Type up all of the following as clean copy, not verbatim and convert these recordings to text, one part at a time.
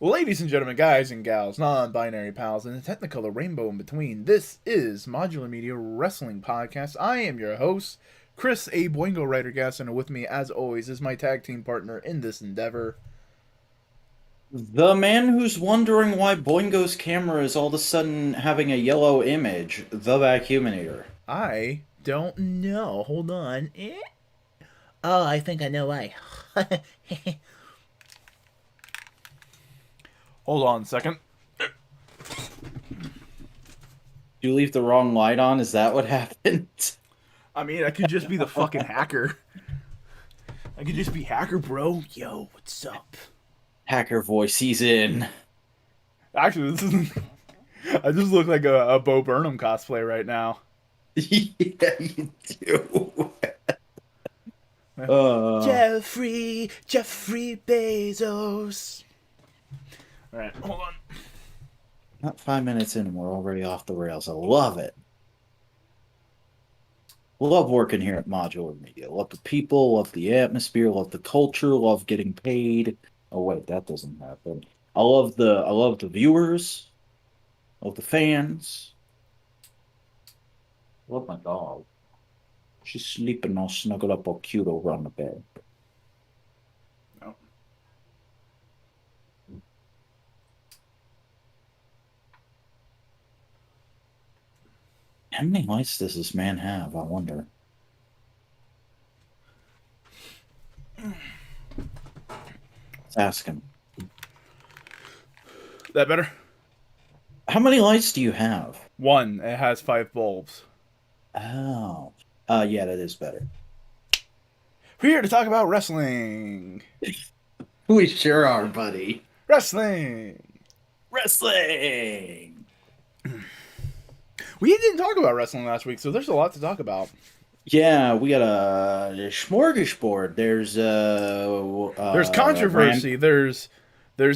Ladies and gentlemen, guys and gals, non-binary pals, and the technicolor rainbow in between, this is Modular Media Wrestling Podcast. I am your host, Chris A. Boingo Writer Gaston, and with me, as always, is my tag team partner in this endeavor. The man who's wondering why Boingo's camera is all of a sudden having a yellow image, the Vacuuminator. I don't know. Hold on. Oh, I think I know why. Hold on a second. You leave the wrong light on? Is that what happened? I mean, I could just be the fucking hacker. I could just be hacker, bro. Yo, what's up? Hacker voice, he's in. Actually, this isn't. I just look like a Bo Burnham cosplay right now. Yeah, you do. Uh, Jeffrey Bezos. All right, hold on. not 5 minutes in and we're already off the rails. I love it. Love working here at Modular Media. Love the people, love the atmosphere, love the culture, love getting paid. Oh wait, that doesn't happen. I love the viewers, love the fans. Love my dog. She's sleeping all snuggled up all cute over on the bed. No. How many lights does this man have? I wonder. Let's ask him. That better? How many lights do you have? One. It has 5 bulbs. Oh. Yeah, that is better. We're here to talk about wrestling. We sure are, buddy. Wrestling. Wrestling! We didn't talk about wrestling last week, so there's a lot to talk about. Yeah, we got a smorgasbord. There's There's controversy. There's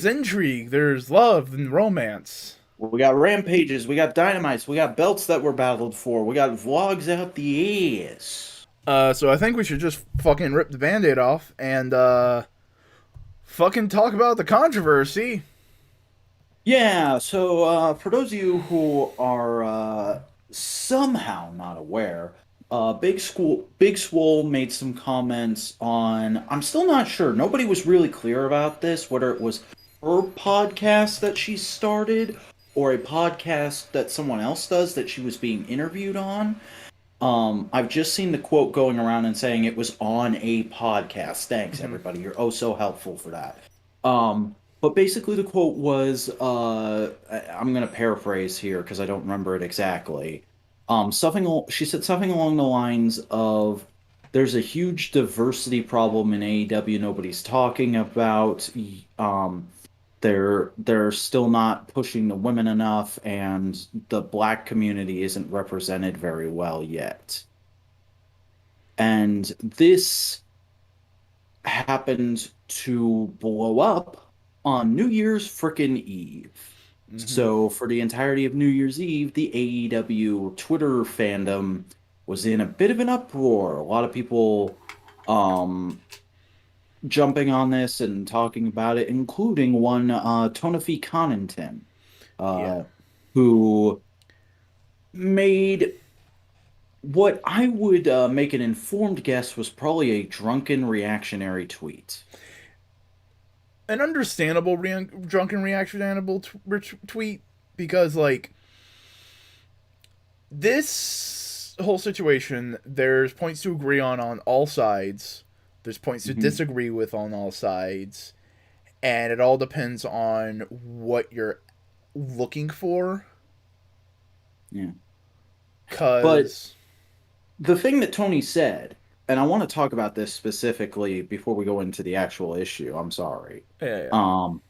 intrigue. There's love and romance. we got rampages, we got dynamites, we got belts that were battled for, we got vlogs out the ass. So I think we should just fucking rip the band-aid off and fucking talk about the controversy. Yeah, so for those of you who are somehow not aware, Big Swole made some comments on. I'm still not sure. Nobody was really clear about this, whether it was her podcast that she started or a podcast that someone else does that she was being interviewed on. I've just seen the quote going around and saying it was on a podcast. Thanks, Mm-hmm. everybody. You're oh so helpful for that. But basically, the quote was, I'm going to paraphrase here because I don't remember it exactly. She said something along the lines of, "There's a huge diversity problem in AEW nobody's talking about. Um, they're still not pushing the women enough, and the black community isn't represented very well yet." And this happened to blow up on New Year's frickin' Eve. Mm-hmm. So for the entirety of New Year's Eve, the AEW Twitter fandom was in a bit of an uproar. A lot of people um jumping on this and talking about it, including one Tonafi Connaughton, Yeah. uh, who made what I would make an informed guess was probably a drunken reactionary tweet. An understandable drunken reactionable tweet because like this whole situation, there's points to agree on all sides. There's points to Mhm. disagree with on all sides, and it all depends on what you're looking for. Yeah. But Cause the thing that Tony said, and I want to talk about this specifically before we go into the actual issue. I'm sorry. yeah, Um,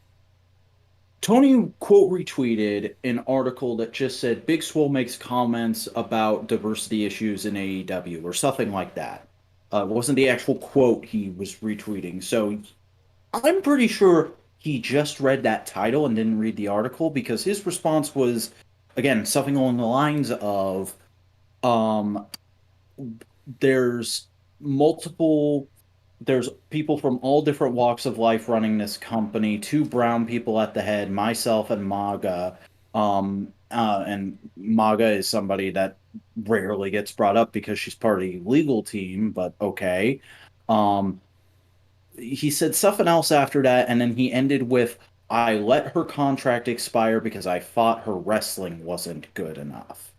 Tony quote retweeted an article that just said Big Swole makes comments about diversity issues in AEW or something like that. It wasn't the actual quote he was retweeting. So I'm pretty sure he just read that title and didn't read the article because his response was, again, something along the lines of, um, there's multiple. there's people from all different walks of life running this company, two brown people at the head, myself and Maga. And Maga is somebody that rarely gets brought up because she's part of the legal team, but okay. Um, he said something else after that, and then he ended with, I let her contract expire because I thought her wrestling wasn't good enough.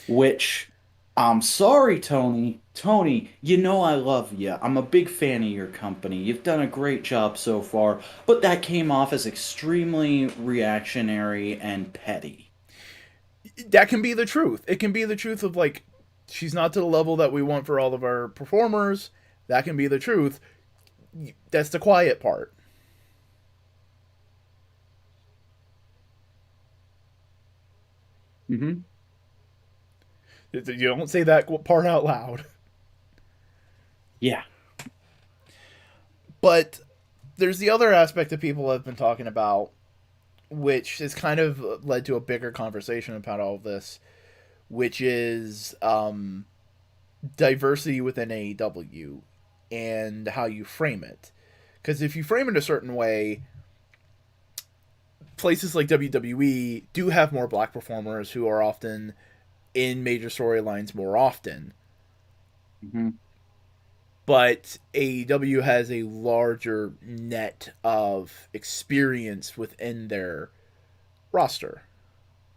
Which, I'm sorry, Tony. Tony, you know I love you. I'm a big fan of your company. You've done a great job so far, but that came off as extremely reactionary and petty. That can be the truth. It can be the truth of like, she's not to the level that we want for all of our performers. That can be the truth. That's the quiet part. Hmm. You don't say that part out loud. Yeah. But there's the other aspect that people have been talking about, which has kind of led to a bigger conversation about all of this, which is diversity within AEW and how you frame it. Because if you frame it a certain way, places like WWE do have more black performers who are often in major storylines more often. Hmm. But AEW has a larger net of experience within their roster.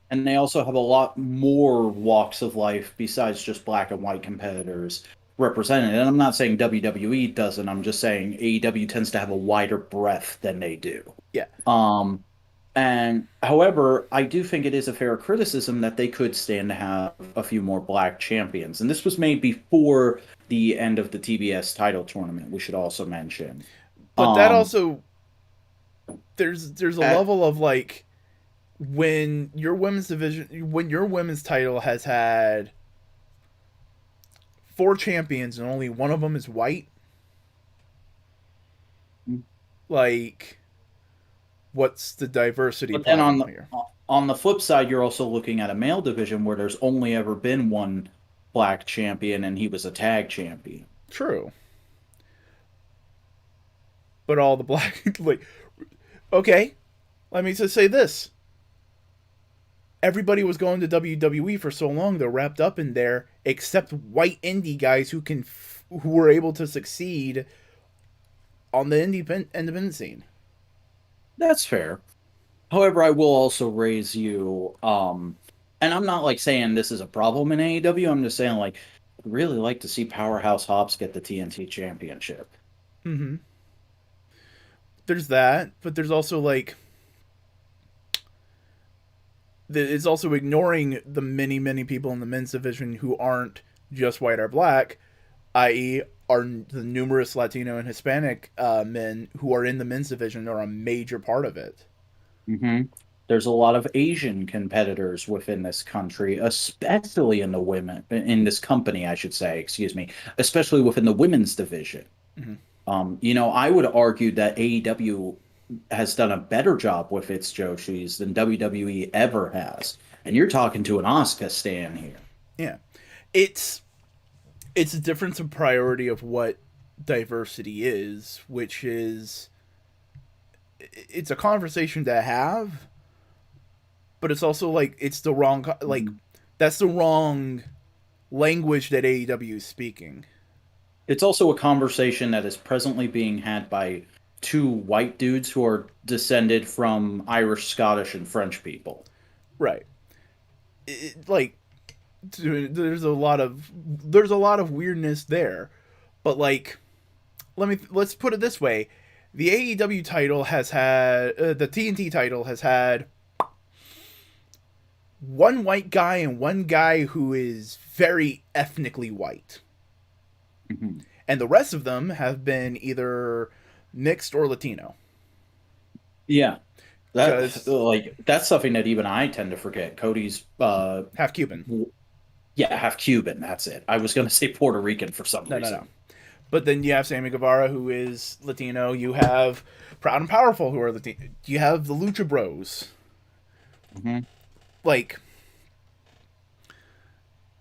And they also have a lot more walks of life besides just black and white competitors represented. And I'm not saying WWE doesn't, I'm just saying AEW tends to have a wider breadth than they do. Yeah. Um, And however, I do think it is a fair criticism that they could stand to have a few more black champions. And this was made before the end of the TBS title tournament, we should also mention. But that Um, also there's a at, level of like when your women's title has had four champions and only one of them is white, like what's the diversity but then problem here? on the flip side, you're also looking at a male division where there's only ever been one black champion, and he was a tag champion. True. But all the black like okay, let me just say this. Everybody was going to WWE for so long they're wrapped up in there except white indie guys who were able to succeed on the independent scene. That's fair. However, I will also raise you, and I'm not like saying this is a problem in AEW. I'm just saying like I'd really like to see Powerhouse Hobbs get the TNT championship. Mhm. There's that, but there's also like it's also ignoring the many people in the men's division who aren't just white or black, i.e., are the numerous Latino and Hispanic men who are in the men's division are a major part of it. Hmm. There's a lot of Asian competitors within this country, especially in the women in this company, I should say, excuse me, especially within the women's division. Mm-hmm. I would argue that AEW has done a better job with its Joshis than WWE ever has. And you're talking to an Asuka stan here. Yeah, it's it's a difference in priority of what diversity is, which is it's a conversation to have, but it's also like it's the wrong like Mhm. that's the wrong language that AEW is speaking. It's also a conversation that is presently being had by two white dudes who are descended from Irish, Scottish, and French people. Right. Like there's a lot of weirdness there, but like let's put it this way: the AEW title has had the TNT title has had one white guy and one guy who is very ethnically white, Mhm. and the rest of them have been either mixed or Latino. Yeah, Because that's something that even I tend to forget. Cody's half Cuban. yeah, half Cuban. That's it. I was gonna say Puerto Rican for some No. reason. But then you have Sammy Guevara, who is Latino. You have Proud and Powerful, who are Latino. You have the Lucha Bros. Hmm. Like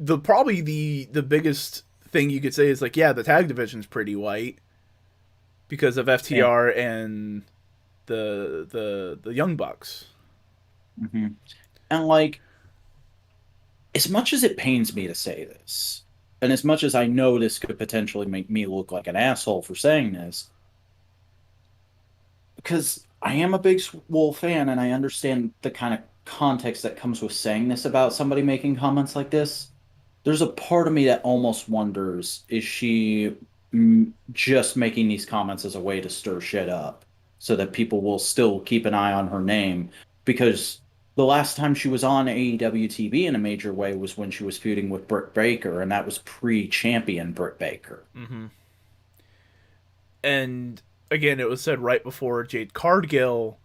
the biggest thing you could say is like, yeah, the tag division's pretty white, because of And, FTR and the Young Bucks. mhm. And like, as much as it pains me to say this, and as much as I know this could potentially make me look like an asshole for saying this, because I am a big Swole fan and I understand the kind of context that comes with saying this about somebody making comments like this. There's a part of me that almost wonders, is she just making these comments as a way to stir shit up so that people will still keep an eye on her name? Because the last time she was on AEW TV in a major way was when she was feuding with Britt Baker, and that was pre-champion Britt Baker. Mm-hmm. And again, it was said right before Jade Cargill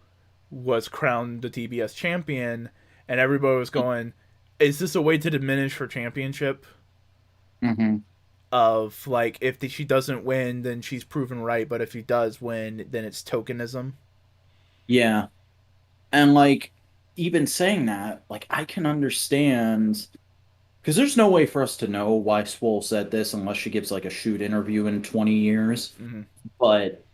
was crowned the TBS champion, and everybody was going, "Is this a way to diminish her championship?" Mm-hmm. Of like, if she doesn't win, then she's proven right, but if she does win, then it's tokenism. Yeah. And like, even saying that, like, I can understand because there's no way for us to know why Swole said this unless she gives like a shoot interview in 20 years. Mm-hmm. But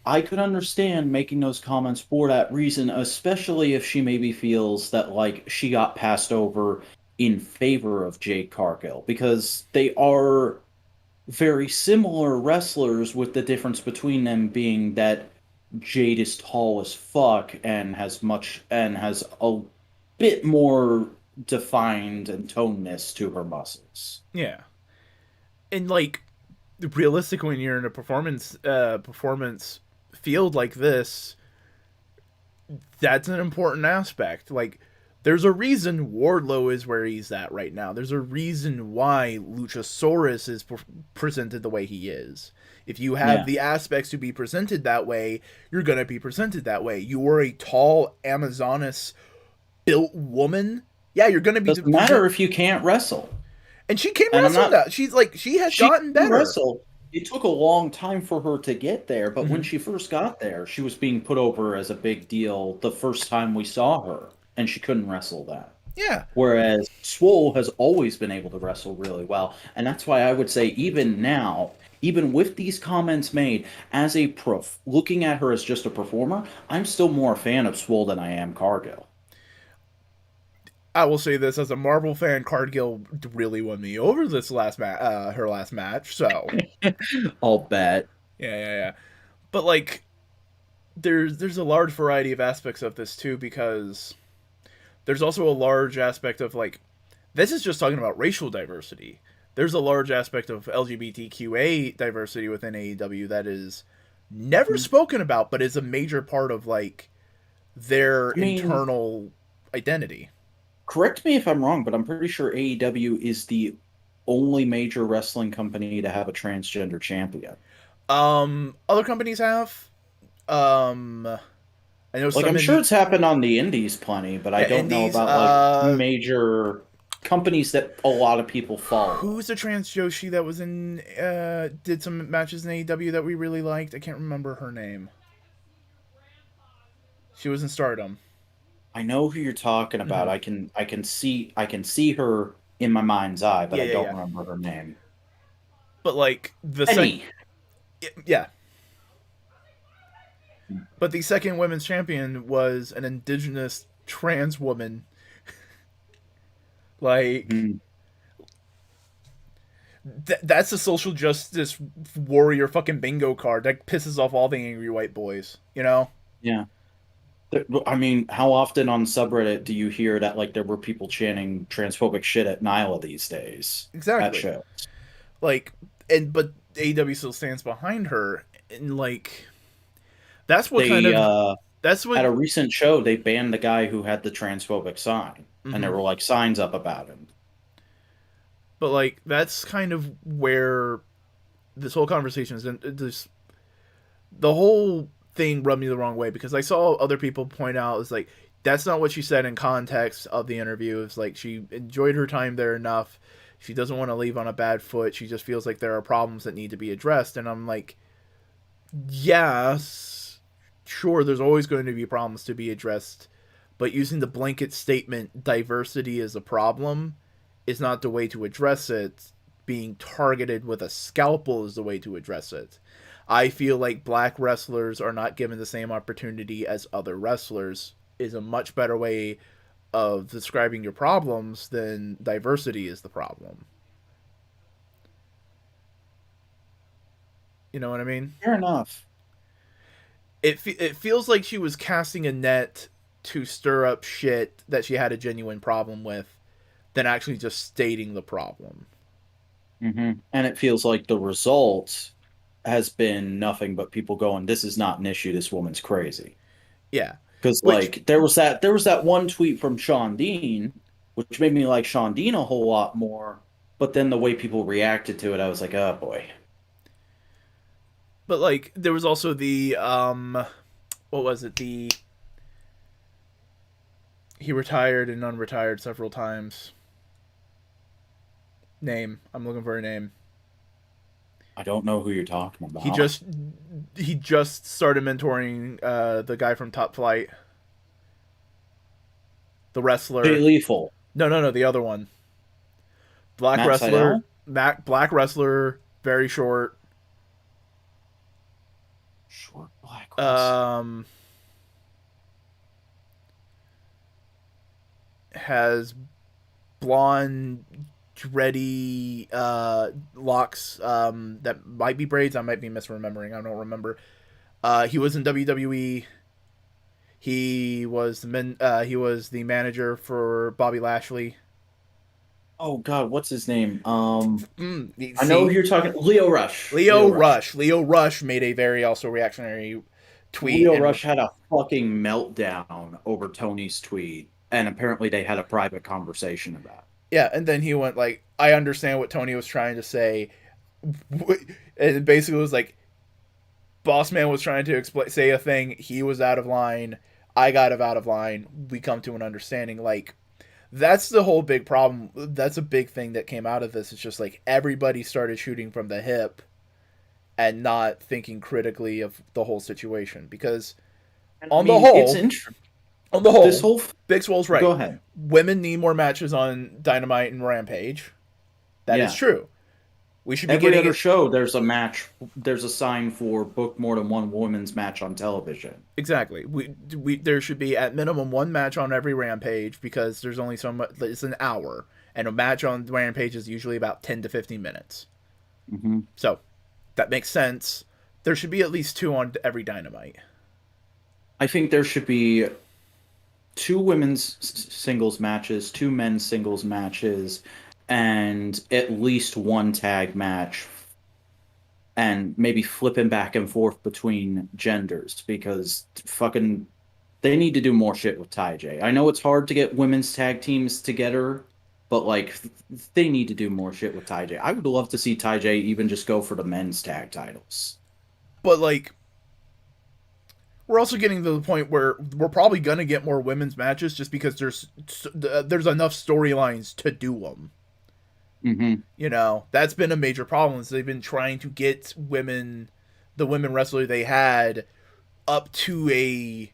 I could understand making those comments for that reason, especially if she maybe feels that like she got passed over in favor of Jade Cargill, because they are very similar wrestlers, with the difference between them being that Jade is tall as fuck and has a bit more defined and tonedness to her muscles. Yeah, and like, realistically, when you're in a performance field like this, that's an important aspect. Like, there's a reason Wardlow is where he's at right now. There's a reason why Luchasaurus is presented the way he is. If you have Yeah. the aspects to be presented that way, you're gonna be presented that way. You are a tall Amazoness built woman. Yeah, you're gonna be Doesn't present, matter if you can't wrestle. and she can And I'm wrestle not now. She's like, she has She gotten can better. wrestle. It took a long time for her to get there, but when Mm-hmm. she first got there, she was being put over as a big deal the first time we saw her, and she couldn't wrestle that. Yeah, Whereas Swole has always been able to wrestle really well, and that's why I would say even now, even with these comments made, as a prof, looking at her as just a performer, I'm still more a fan of Swole than I am Cargill. I will say this as a Marvel fan, Cargill really won me over this her last match. So I'll bet. yeah. But like, there's a large variety of aspects of this too, because there's also a large aspect of like, this is just talking about racial diversity. There's a large aspect of LGBTQA diversity within AEW that is never spoken about, but is a major part of like their I mean, internal identity. correct me if I'm wrong, but I'm pretty sure AEW is the only major wrestling company to have a transgender champion. Other companies have. Um, I know Like, some I'm sure indie. it's happened on the indies plenty, but I Yeah, don't know indies. about like major companies that a lot of people follow. Who's the trans Joshi that was in? Did some matches in AEW that we really liked. I can't remember her name. She was in Stardom. I know who you're talking about. Mm-hmm. I can see her in my mind's eye, but Yeah, I yeah, don't yeah. remember her name. But like the Penny. yeah. But the second women's champion was an indigenous trans woman. Like, Mhm. that's a social justice warrior fucking bingo card that pisses off all the angry white boys. You know? Yeah. I mean, how often on subreddit do you hear that like there were people chanting transphobic shit at Nyla these days at Exactly. shows? Like, and but AEW still stands behind her, and like, that's what kind They of that's what. At a recent show they banned the guy who had the transphobic sign, and there Mhm. were like signs up about him. But like, that's kind of where this whole conversation is. And this the whole thing rubbed me the wrong way, because I saw other people point out is like, that's not what she said in context of the interview. It's like she enjoyed her time there enough. She doesn't want to leave on a bad foot. She just feels like there are problems that need to be addressed. And I'm like, yes, sure, there's always going to be problems to be addressed, but using the blanket statement diversity is a problem is not the way to address it. Being targeted with a scalpel is the way to address it. I feel like black wrestlers are not given the same opportunity as other wrestlers is a much better way of describing your problems than diversity is the problem. You know what I mean? Fair enough. It feels like she was casting a net to stir up shit that she had a genuine problem with than actually just stating the problem. And it feels like the result has been nothing but people going, "This is not an issue. This woman's crazy." Yeah. Because Which, like there was that one tweet from Sean Dean, which made me like Sean Dean a whole lot more. But then the way people reacted to it, I was like, "Oh boy." but like, there was also the, what was it? He retired and unretired several times. Name. I'm looking for a name. I don't know who you're talking He about. just he just started mentoring the guy from Top Flight, the Jay wrestler. Lethal, No, the other one. Black Matt wrestler, Seidel, black wrestler, very short. short black wrestler. Um, has blonde, dready locks that might be braids. I might be misremembering. I don't remember. He was in WWE. He was the manager for Bobby Lashley. Oh God, what's his name? I know who See, you're talking. Leo Rush. Leo Rush. Leo Rush made a very also reactionary tweet, Leo and Rush had a fucking meltdown over Tony's tweet, and apparently they had a private conversation about it. yeah, and then he went like, "I understand what Tony was trying to say," and basically was like, "Boss Man was trying to say a thing. He was out of line. I got him out of line. We come to an understanding." Like, that's the whole big problem. That's a big thing that came out of this. It's just like everybody started shooting from the hip and not thinking critically of the whole situation. Because And I on the mean, it's whole, interesting. on the This whole, whole. Big Swole's Go right. ahead. Women need more matches on Dynamite and Rampage. That is Yeah. true. We should be Every getting other it. show, there's a match. There's a sign for book more than one women's match on television. Exactly. We there should be at minimum one match on every Rampage because there's only so much. It's an hour, and a match on Rampage is usually about 10 to 15 minutes. hmm So that makes sense. There should be at least two on every Dynamite. I think there should be two women's singles matches, two men's singles matches, and at least one tag match, and maybe flipping back and forth between genders because fucking they need to do more shit with Ty J. I know it's hard to get women's tag teams together, but like they need to do more shit with Ty J. I would love to see Ty J even just go for the men's tag titles. But like, we're also getting to the point where we're probably gonna get more women's matches just because there's enough storylines to do them. hmm You know, that's been a major problem. Is they've been trying to get the women wrestler they had, up to a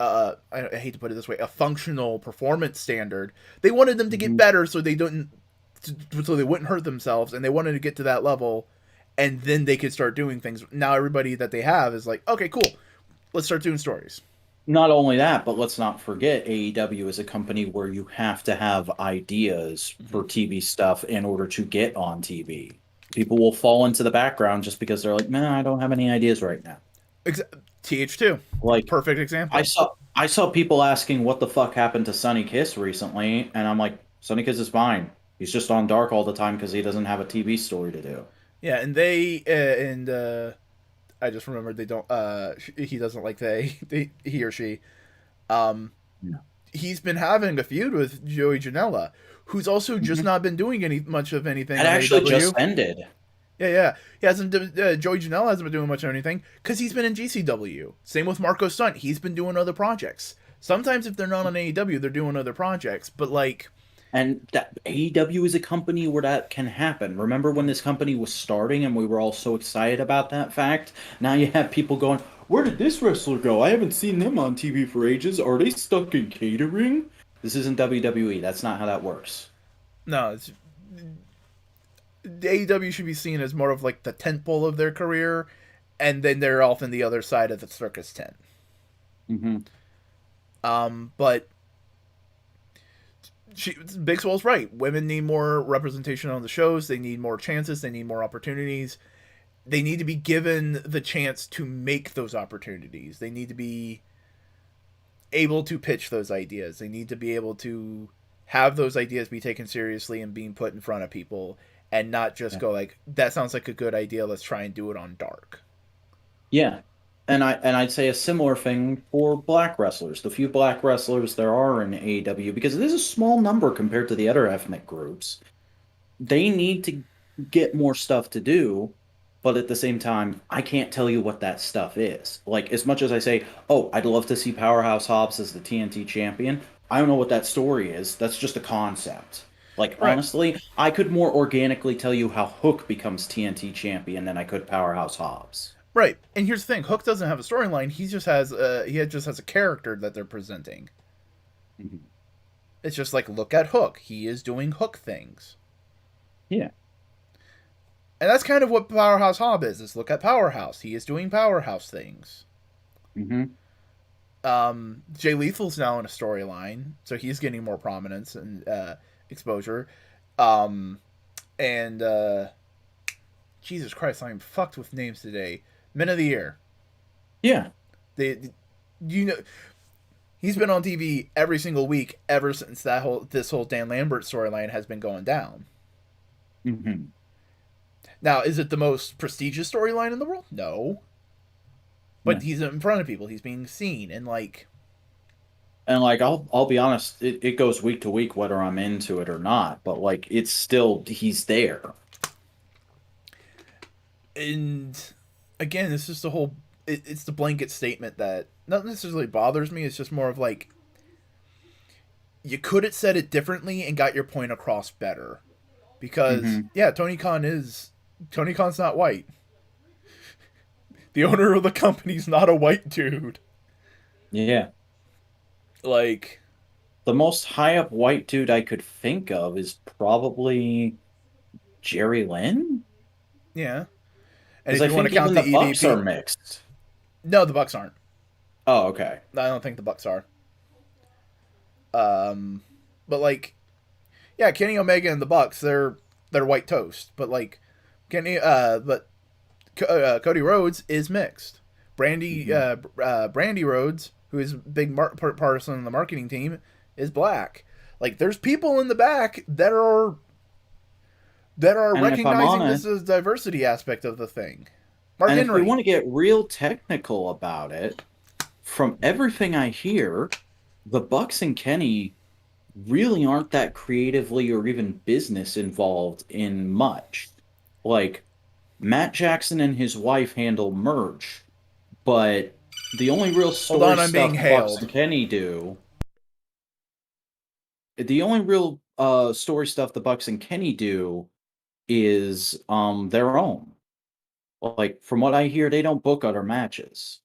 I hate to put it this way, a functional performance standard. They wanted them to get hmm better so they wouldn't hurt themselves, and they wanted to get to that level, and then they could start doing things. Now everybody that they have is like, okay, cool, let's start doing stories. Not only that, but let's not forget AEW is a company where you have to have ideas Mm-hmm. for TV stuff in order to get on TV. People will fall into the background just because they're like, "Man, I don't have any ideas right now." TH2, Like perfect I example. saw I saw people asking what the fuck happened to Sonny Kiss recently, and I'm like, Sonny Kiss is fine. He's just on Dark all the time because he doesn't have a TV story to do. Yeah, and they and I just remembered they don't. He doesn't like he or she. Um, Yeah. he's been having a feud with Joey Janela, who's also just Mhm. not been doing any much of anything That on actually AEW. just ended. Yeah. He hasn't. Joey Janela hasn't been doing much of anything because he's been in GCW. Same with Marco Stunt. He's been doing other projects. Sometimes if they're not on AEW, they're doing other projects. But like, And that AEW is a company where that can happen. Remember when this company was starting and we were all so excited about that fact? Now you have people going, "Where did this wrestler go? I haven't seen them on TV for ages. Are they stuck in catering?" This isn't WWE. That's not how that works. no, the AEW should be seen as more of like the tentpole of their career, and then they're off on the other side of the circus tent. Mm-hmm. But Big Swole's right. Women need more representation on the shows. They need more chances. They need more opportunities. They need to be given the chance to make those opportunities. They need to be able to pitch those ideas. They need to be able to have those ideas be taken seriously and being put in front of people, and not just Yeah. go like, that sounds like a good idea, let's try and do it on Dark. Yeah. I'd say a similar thing for black wrestlers. The few black wrestlers there are in AEW, because it is a small number compared to the other ethnic groups. They need to get more stuff to do, but at the same time, I can't tell you what that stuff is. Like, as much as I say, oh, I'd love to see Powerhouse Hobbs as the TNT champion, I don't know what that story is. That's just a concept. Like, Right. honestly, I could more organically tell you how Hook becomes TNT champion than I could Powerhouse Hobbs. Right. And here's the thing: Hook doesn't have a storyline. He just has a character that they're presenting. Mhm. It's just like, look at Hook. He is doing Hook things. Yeah. And that's kind of what Powerhouse Hobb is look at Powerhouse. He is doing Powerhouse things. Hmm. Jay Lethal's now in a storyline, so he's getting more prominence and exposure. Um, and Jesus Christ, I'm fucked with names today. Men of the Year. Yeah. They, you know, he's been on TV every single week ever since this whole Dan Lambert storyline has been going down. Hmm. Now, is it the most prestigious storyline in the world? No, Yeah. but he's in front of people. He's being seen, and like, And like I'll be honest, it goes week to week whether I'm into it or not, but like it's still he's there. and again, it's just the whole. It's the blanket statement that not necessarily bothers me. It's just more of like, you could have said it differently and got your point across better. Because Hmm. yeah, Tony Khan's not white. The owner of the company's not a white dude. Yeah. Like, The most high up white dude I could think of is probably Jerry Lynn? yeah. And Because if I you want to think count even the the Bucks are EVP, mixed. no, the Bucks aren't. Oh, okay. I don't think the Bucks are. Um, but like, yeah, Kenny Omega and the Bucks, they're white toast. But like, Cody Rhodes is mixed. Hmm. Brandy Rhodes, who is a big person in the marketing team, is black. Like, there's people in the back that are And if I'm recognizing this honest, as diversity aspect of the thing. Mark and if we Henry. want to get real technical about it, from everything I hear, the Bucks and Kenny really aren't that creatively or even business involved in much. Like Matt Jackson and his wife handle merch, but the only real Hold story on, I'm being stuff the Bucks hailed. and Kenny do, the only real story stuff the Bucks and Kenny do is their own. Like from what I hear, they don't book other matches.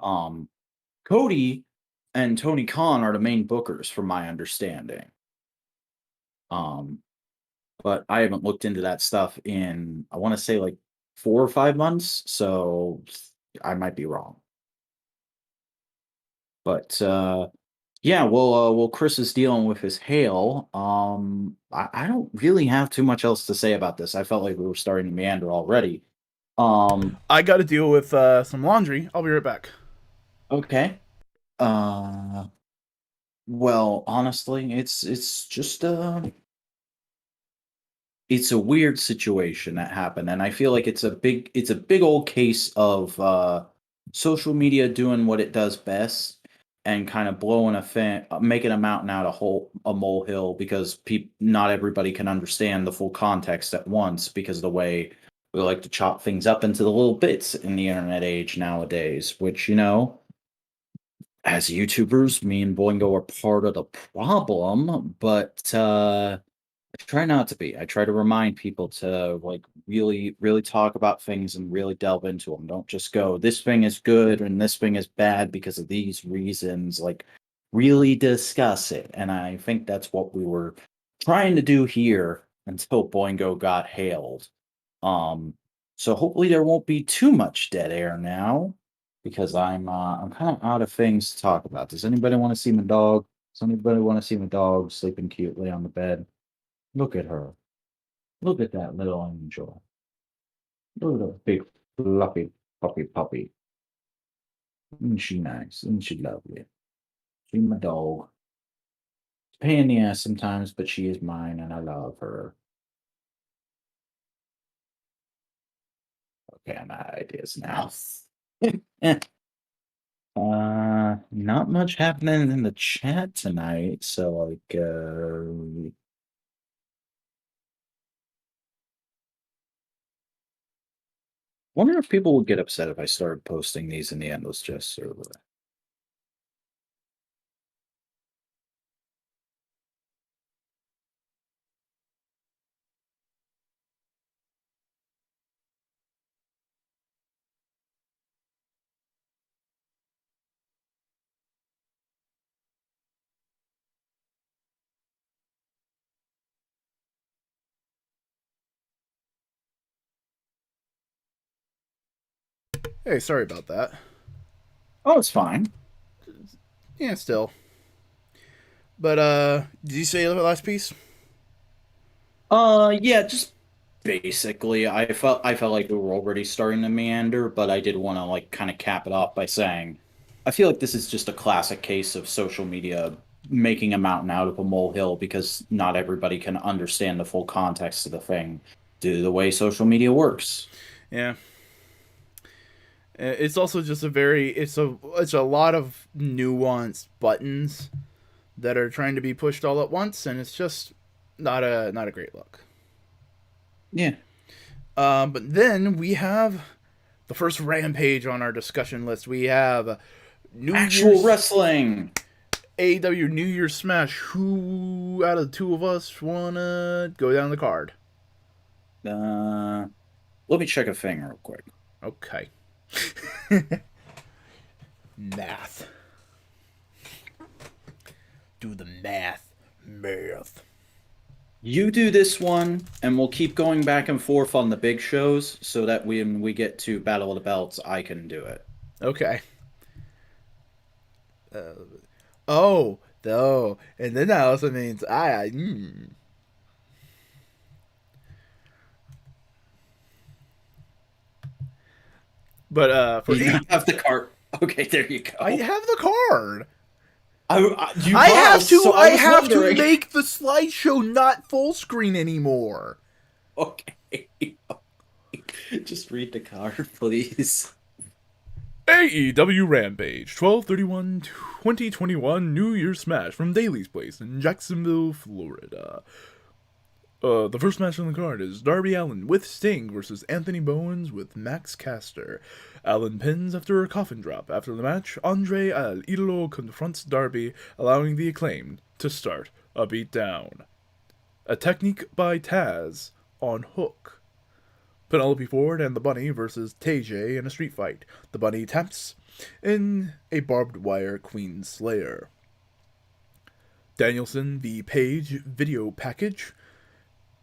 Um Cody and Tony Khan are the main bookers from my understanding. Um but I haven't looked into that stuff in I want to say like 4 or 5 months, so I might be wrong. But yeah, well Chris is dealing with his hail. I don't really have too much else to say about this. I felt like we were starting to meander already. Um I got to deal with some laundry. I'll be right back. okay. Uh well, honestly, it's just it's a weird situation that happened, and I feel like it's a big old case of social media doing what it does best and kind of blowing making a mountain out a molehill because not everybody can understand the full context at once because of the way we like to chop things up into the little bits in the internet age nowadays, which as YouTubers, me and Boingo are part of the problem, but I try not to be. I try to remind people to like really, really talk about things and really delve into them. Don't just go, this thing is good and this thing is bad because of these reasons. Like, really discuss it. And I think that's what we were trying to do here until Boingo got hailed. Um, So hopefully there won't be too much dead air now, because I'm kind of out of things to talk about. Does anybody want to see my dog? Does anybody want to see my dog sleeping cutely on the bed? Look at her. Look at that little angel. Look at that big fluffy puppy. Isn't she nice? Isn't she lovely? She's my dog. Pain in the ass sometimes, but she is mine and I love her. Okay, I'm out of ideas now. Not much happening in the chat tonight, so wonder if people would get upset if I started posting these in the Endless Jest server. Hey, sorry about that. Oh, it's fine. Yeah, still. But did you say the last piece? Yeah, just basically, I felt like we were already starting to meander, but I did want to like kind of cap it off by saying, I feel like this is just a classic case of social media making a mountain out of a molehill because not everybody can understand the full context of the thing due to the way social media works. Yeah. It's also just it's a lot of nuanced buttons that are trying to be pushed all at once, and it's just not a great look. Yeah. But then we have the first Rampage on our discussion list. We have New Actual Year's wrestling. AEW New Year's Smash. Who out of the two of us wanna go down the card? Uh, Let me check a thing real quick. Okay. Math. Do the math. Math. You do this one, and we'll keep going back and forth on the big shows so that when we get to Battle of the Belts, I can do it. Okay. Uh, oh, though, and then that also means I. But for You eight, have the cart. Okay, there you I go. have the card. You I have paused, to. so I I was have to wondering. make the slideshow not full screen anymore. Okay. Just read the card, please. AEW Rampage 12/31/2021 New Year's Smash from Daly's Place in Jacksonville, Florida. The first match on the card is Darby Allin with Sting versus Anthony Bowens with Max Caster. Allin pins after a coffin drop. After the match, Andre El Idolo confronts Darby, allowing the Acclaimed to start a beatdown. A technique by Taz on Hook. Penelope Ford and the Bunny versus Tay in a street fight. The Bunny taps in a barbed wire Queen Slayer. Danielson v. Page video package.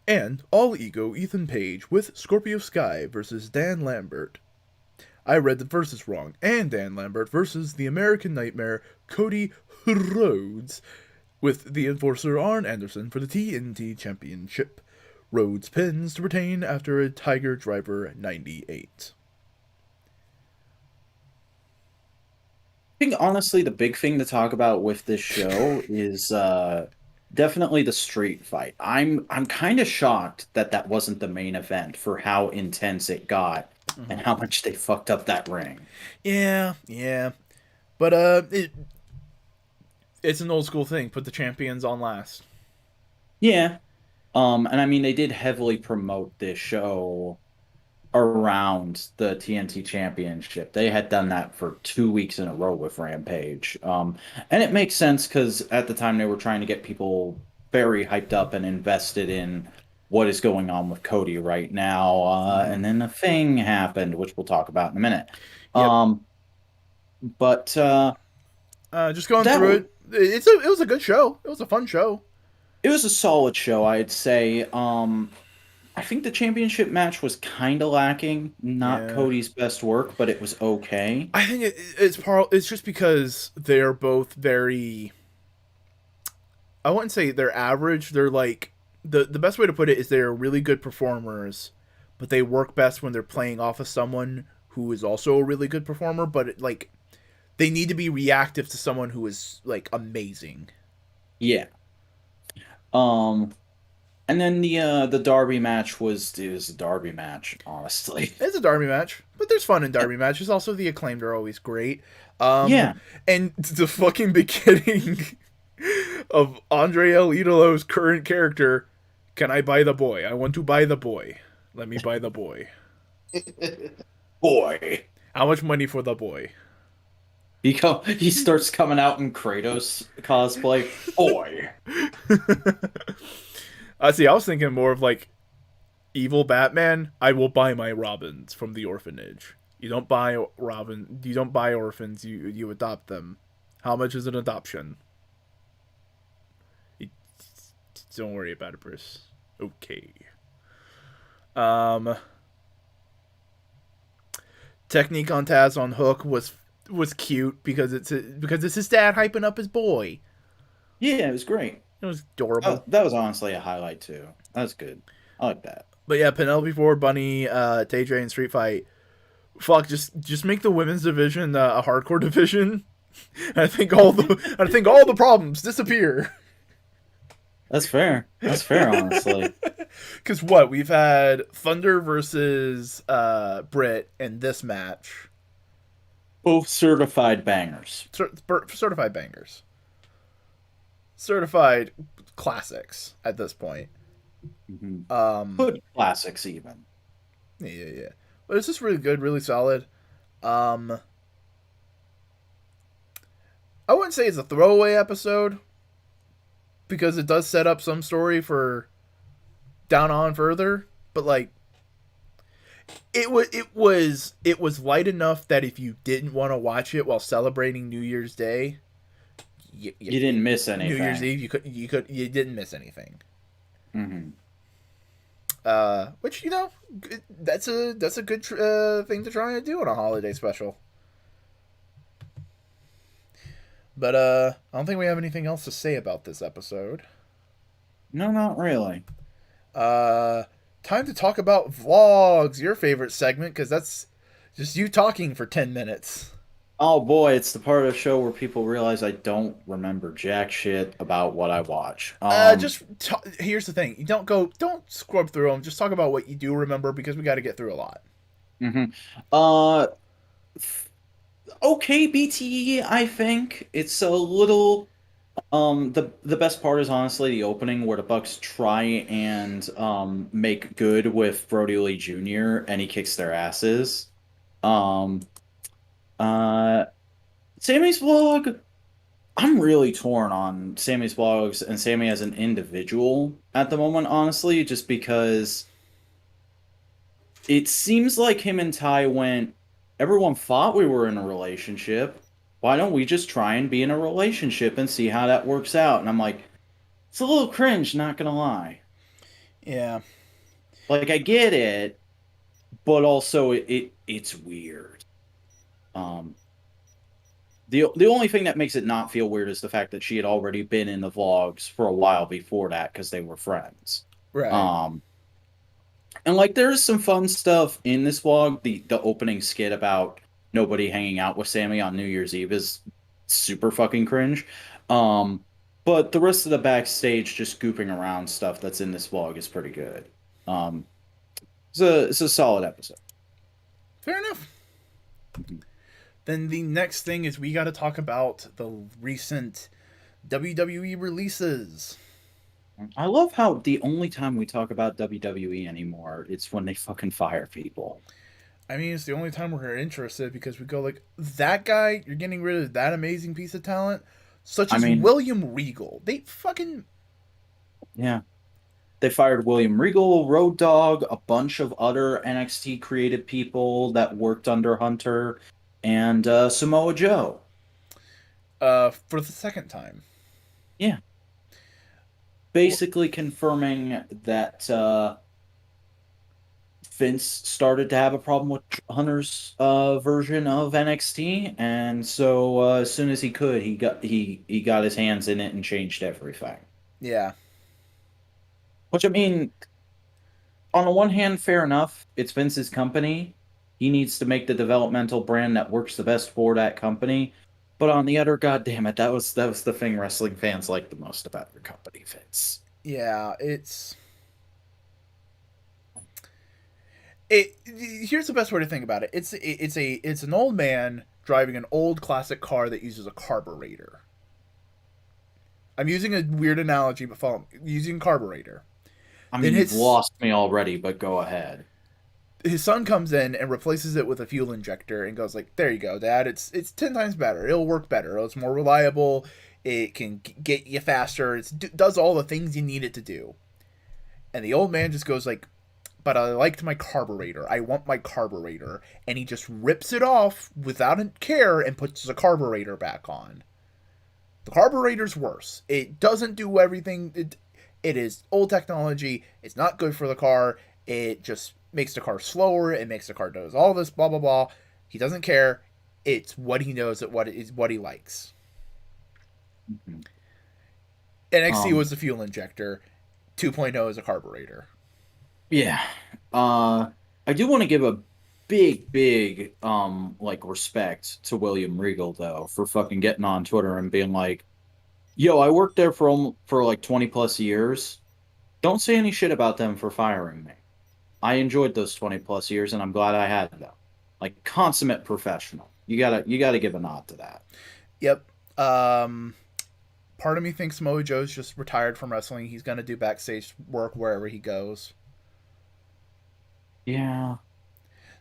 And All Ego Ethan Page with Scorpio Sky versus Dan Lambert. I read the verses wrong. And Dan Lambert versus the American Nightmare Cody Rhodes with the enforcer Arn Anderson for the TNT Championship. Rhodes pins to retain after a Tiger Driver 98. I think honestly, the big thing to talk about with this show is definitely the street fight. I'm kind of shocked that that wasn't the main event for how intense it got and how much they fucked up that ring. Yeah. But it's an old school thing. Put the champions on last. Yeah. And I mean, they did heavily promote this show around the TNT Championship. They had done that for 2 weeks in a row with Rampage. And it makes sense because at the time they were trying to get people very hyped up and invested in what is going on with Cody right now. And then a thing happened, which we'll talk about in a minute. Yep. But Just going that through w- it. It was a good show. It was a fun show. it was a solid show, I'd say. I think the championship match was kind of lacking. Not Yeah. Cody's best work, but it was okay. I think it's just because they're both very. I wouldn't say they're average. They're like the best way to put it is they're really good performers, but they work best when they're playing off of someone who is also a really good performer. But like they need to be reactive to someone who is like amazing. Yeah. Um, and then the Darby match was a Darby match, honestly. It's a Darby match, but there's fun in Darby matches. Also, the Acclaimed are always great. Um, Yeah, and the fucking beginning of Andre El Idolo's current character. Can I buy the boy? I want to buy the boy. Let me buy the boy. boy. How much money for the boy? He starts coming out in Kratos cosplay. Boy. I see. I was thinking more of like evil Batman. I will buy my Robins from the orphanage. You don't buy Robin. You don't buy orphans. You adopt them. How much is an adoption? Don't worry about it, Bruce. Okay. Um, Technique on Taz on Hook was cute because it's his dad hyping up his boy. Yeah, it was great. It was adorable. That was honestly a highlight too. That was good. I like that. But yeah, Penelope Ford, Bunny, TJ, and Street Fight. Fuck, just make the women's division a hardcore division. I think all the problems disappear. That's fair. That's fair, honestly. Because what we've had Thunder versus Britt in this match, Both certified bangers. certified bangers, certified classics at this point. Good classics, even. Yeah. But it's just really good, really solid. Um, I wouldn't say it's a throwaway episode because it does set up some story for down on further, but like it was light enough that if you didn't want to watch it while celebrating New Year's Day, You didn't miss anything. New Year's Eve, you didn't miss anything. Mm-hmm. Which that's a good thing to try and do on a holiday special. But I don't think we have anything else to say about this episode. No, not really. Uh, Time to talk about vlogs, your favorite segment, because that's just you talking for 10 minutes. Oh boy, it's the part of the show where people realize I don't remember jack shit about what I watch. Here's the thing: you don't scrub through them. Just talk about what you do remember because we got to get through a lot. Mm-hmm. Uh, okay, BTE. I think it's a little. The best part is honestly the opening where the Bucks try and make good with Brody Lee Jr. and he kicks their asses. Um, uh, Sammy's vlog. I'm really torn on Sammy's vlogs and Sammy as an individual at the moment, honestly, just because it seems like him and Ty went, everyone thought we were in a relationship. Why don't we just try and be in a relationship and see how that works out? And I'm like, it's a little cringe, not gonna lie. Yeah, Like I get it, but also it's weird. Um, the only thing that makes it not feel weird is the fact that she had already been in the vlogs for a while before that because they were friends. right. And like there's some fun stuff in this vlog. The opening skit about nobody hanging out with Sammy on New Year's Eve is super fucking cringe. But the rest of the backstage just gooping around stuff that's in this vlog is pretty good. Um, it's a solid episode. Fair enough. Then the next thing is we got to talk about the recent WWE releases. I love how the only time we talk about WWE anymore, it's when they fucking fire people. I mean, it's the only time we're interested because we go like, that guy, you're getting rid of that amazing piece of talent, such as William Regal. They fucking yeah. They fired William Regal, Road Dogg, a bunch of other NXT creative people that worked under Hunter, and Samoa Joe. For the second time. Yeah. Basically confirming that Vince started to have a problem with Hunter's version of NXT, and so as soon as he could, he got his hands in it and changed everything. Yeah. Which I mean, on the one hand, fair enough. It's Vince's company. He needs to make the developmental brand that works the best for that company. But on the other, god damn it, that was the thing wrestling fans like the most about your company, Vince. Yeah, it here's the best way to think about it. It's an old man driving an old classic car that uses a carburetor. I'm using a weird analogy, but follow using carburetor. I Then mean, you've lost me already, but go ahead. his son comes in and replaces it with a fuel injector and goes like, "There you go, Dad. It's 10 times better. It'll work better. It's more reliable. It can get you faster. It does all the things you need it to do." And the old man just goes like, "But I liked my carburetor. I want my carburetor." And he just rips it off without a care and puts the carburetor back on. The carburetor's worse. It doesn't do everything. It is old technology. It's not good for the car. It just makes the car slower. It makes the car does all this blah blah blah. He doesn't care. It's what he knows that what is what he likes. Mhm. NXT Um, was the fuel injector. 2.0 is a carburetor. yeah. Uh, I do want to give a big, like respect to William Regal though for fucking getting on Twitter and being like, "Yo, I worked there for like 20 plus years. Don't say any shit about them for firing me. I enjoyed those 20 plus years and I'm glad I had them. Like consummate professional. You gotta give a nod to that." Yep. Part of me thinks Mojo's just retired from wrestling. He's gonna do backstage work wherever he goes. Yeah.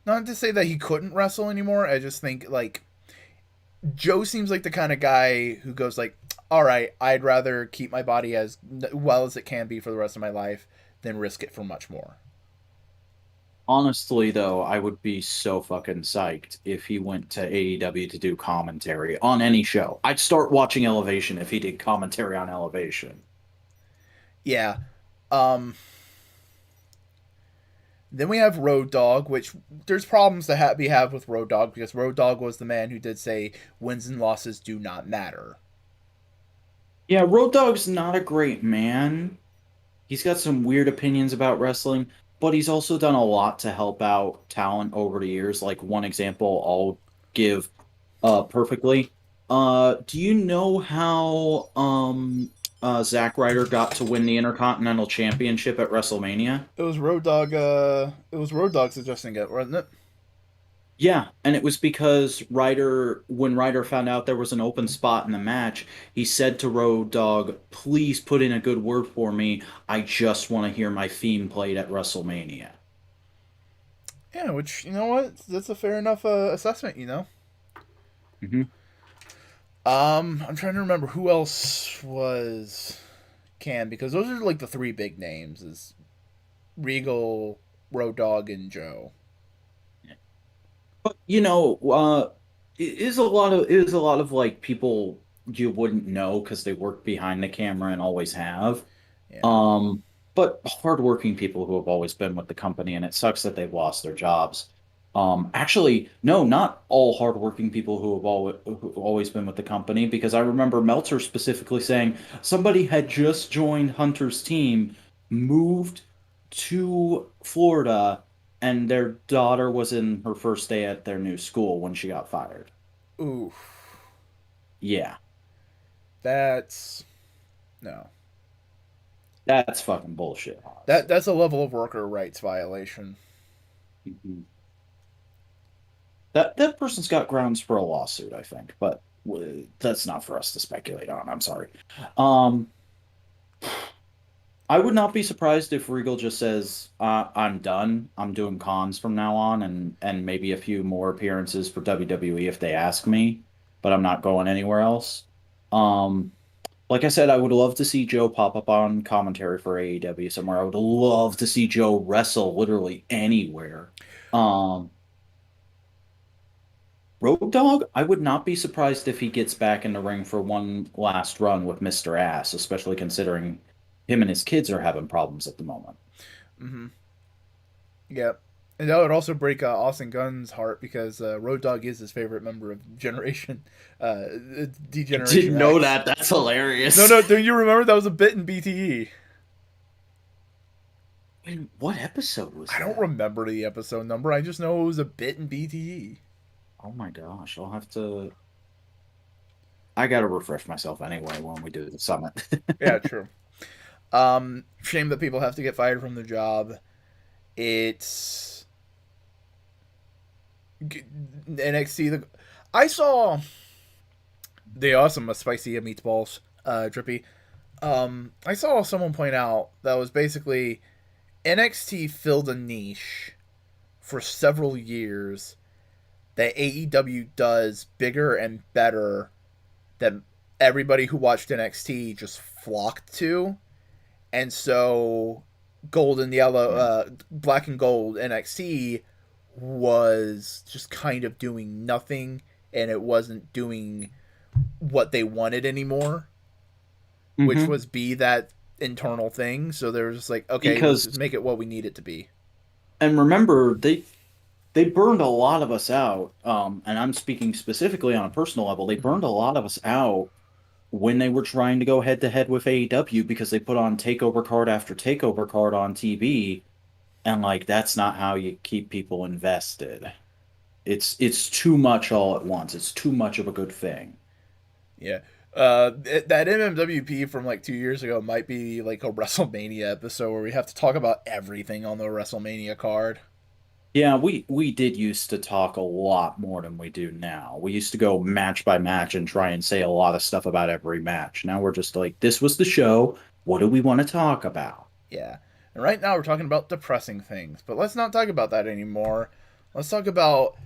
Not to say that he couldn't wrestle anymore. I just think like Joe seems like the kind of guy who goes like, "All right, I'd rather keep my body as well as it can be for the rest of my life than risk it for much more." Honestly, though, I would be so fucking psyched if he went to AEW to do commentary on any show. I'd start watching Elevation if he did commentary on Elevation. Yeah. Um. Then we have Road Dog, which there's problems to have with Road Dog because Road Dog was the man who did say wins and losses do not matter. Yeah, Road Dogg's not a great man. He's got some weird opinions about wrestling, but he's also done a lot to help out talent over the years. Like one example I'll give perfectly. Do you know how Zack Ryder got to win the Intercontinental Championship at WrestleMania? It was Road Dog. It was Road Dog suggesting it, wasn't it? Yeah, and it was because Ryder, when Ryder found out there was an open spot in the match, he said to Road Dogg, "Please put in a good word for me. I just want to hear my theme played at WrestleMania." Yeah, which you know what, that's a fair enough assessment. Hmm. I'm trying to remember who else was Cam because those are like the three big names: is Regal, Road Dog, and Joe. But it is a lot of like people you wouldn't know because they work behind the camera and always have. Yeah. Um, but hardworking people who have always been with the company, and it sucks that they've lost their jobs. Actually, no, not all hardworking people who have always been with the company, because I remember Meltzer specifically saying somebody had just joined Hunter's team, moved to Florida, and their daughter was in her first day at their new school when she got fired. Ooh, Yeah, that's no. that's fucking bullshit, That's honestly. a level of worker rights violation. Mhm. That person's got grounds for a lawsuit, I think, but that's not for us to speculate on. I'm sorry. Um, I would not be surprised if Regal just says, "I'm done. I'm doing cons from now on, and maybe a few more appearances for WWE if they ask me, but I'm not going anywhere else." Um, like I said, I would love to see Joe pop up on commentary for AEW somewhere. I would love to see Joe wrestle literally anywhere. Um, Road Dogg, I would not be surprised if he gets back in the ring for one last run with Mr. Ass, especially considering him and his kids are having problems at the moment. Mm-hmm. Yep. And that would also break Austin Gunn's heart because Road Dogg is his favorite member of uh, I Degeneration didn't know X. that. That's No, hilarious. no, do you remember that was a bit in BTE? Wait, what episode was I don't that? remember the episode number. I just know it was a bit in BTE. Oh my gosh, I'll have to. I gotta refresh myself anyway when we do the summit. Yeah, true. Shame that people have to get fired from their job. It's NXT. I saw the awesome spicy meatballs, drippy. I saw someone point out that was basically NXT filled a niche for several years that AEW does bigger and better that everybody who watched NXT just flocked to. And so gold and yellow, Yeah. black and gold NXT was just kind of doing nothing, and it wasn't doing what they wanted anymore, which Hmm. was be that internal thing. So they were just like, okay, let's Because just make it what we need it to be. and remember they burned a lot of us out. And I'm speaking specifically on a personal level. They Mm-hmm. burned a lot of us out when they were trying to go head to head with AEW because they put on takeover card after takeover card on TV, and like that's not how you keep people invested. It's too much all at once. It's too much of a good thing. Yeah. That MMWP from like 2 years ago might be like a WrestleMania episode where we have to talk about everything on the WrestleMania card. Yeah, we did used to talk a lot more than we do now. We used to go match by match and try and say a lot of stuff about every match. Now we're just like, this was the show. What do we want to talk about? Yeah. And right now we're talking about depressing things, but let's not talk about that anymore. Let's talk about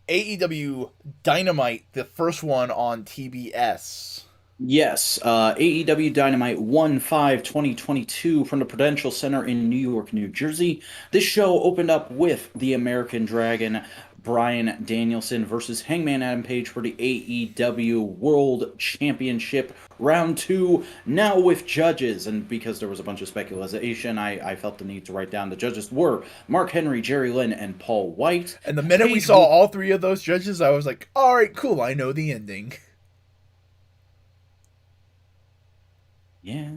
AEW Dynamite, the first one on TBS. Yes, AEW Dynamite 1/5/2022 from the Prudential Center in New York, New Jersey. This show opened up with the American Dragon Bryan Danielson versus Hangman Adam Page for the AEW World Championship round two, now with judges. And because there was a bunch of speculation, I felt the need to write down the judges were Mark Henry, Jerry Lynn, and Paul White. And the minute we Page saw all three of those judges, I was like, all right, cool, I know the ending. Yeah.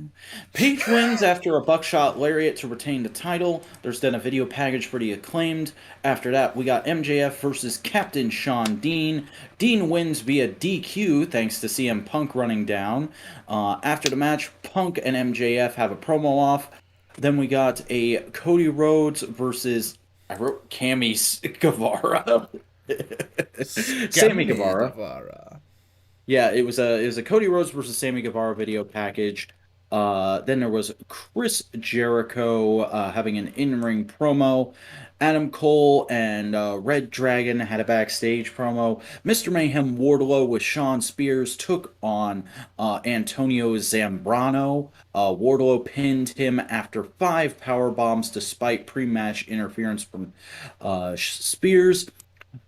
Page wins after a buckshot lariat to retain the title. There's then a video package for the acclaimed. After that, we got MJF versus Captain Sean Dean. Dean wins via DQ thanks to CM Punk running down. After the match, Punk and MJF have a promo off. Then we got a Cody Rhodes versus I wrote Cammy Guevara. Sammy Scammy Guevara. Guevara. Yeah, it was a Cody Rhodes versus Sammy Guevara video package. Then there was Chris Jericho having an in-ring promo. Adam Cole and Red Dragon had a backstage promo. Mr. Mayhem Wardlow with Shawn Spears took on Antonio Zambrano. Wardlow pinned him after 5 power bombs despite pre-match interference from Spears.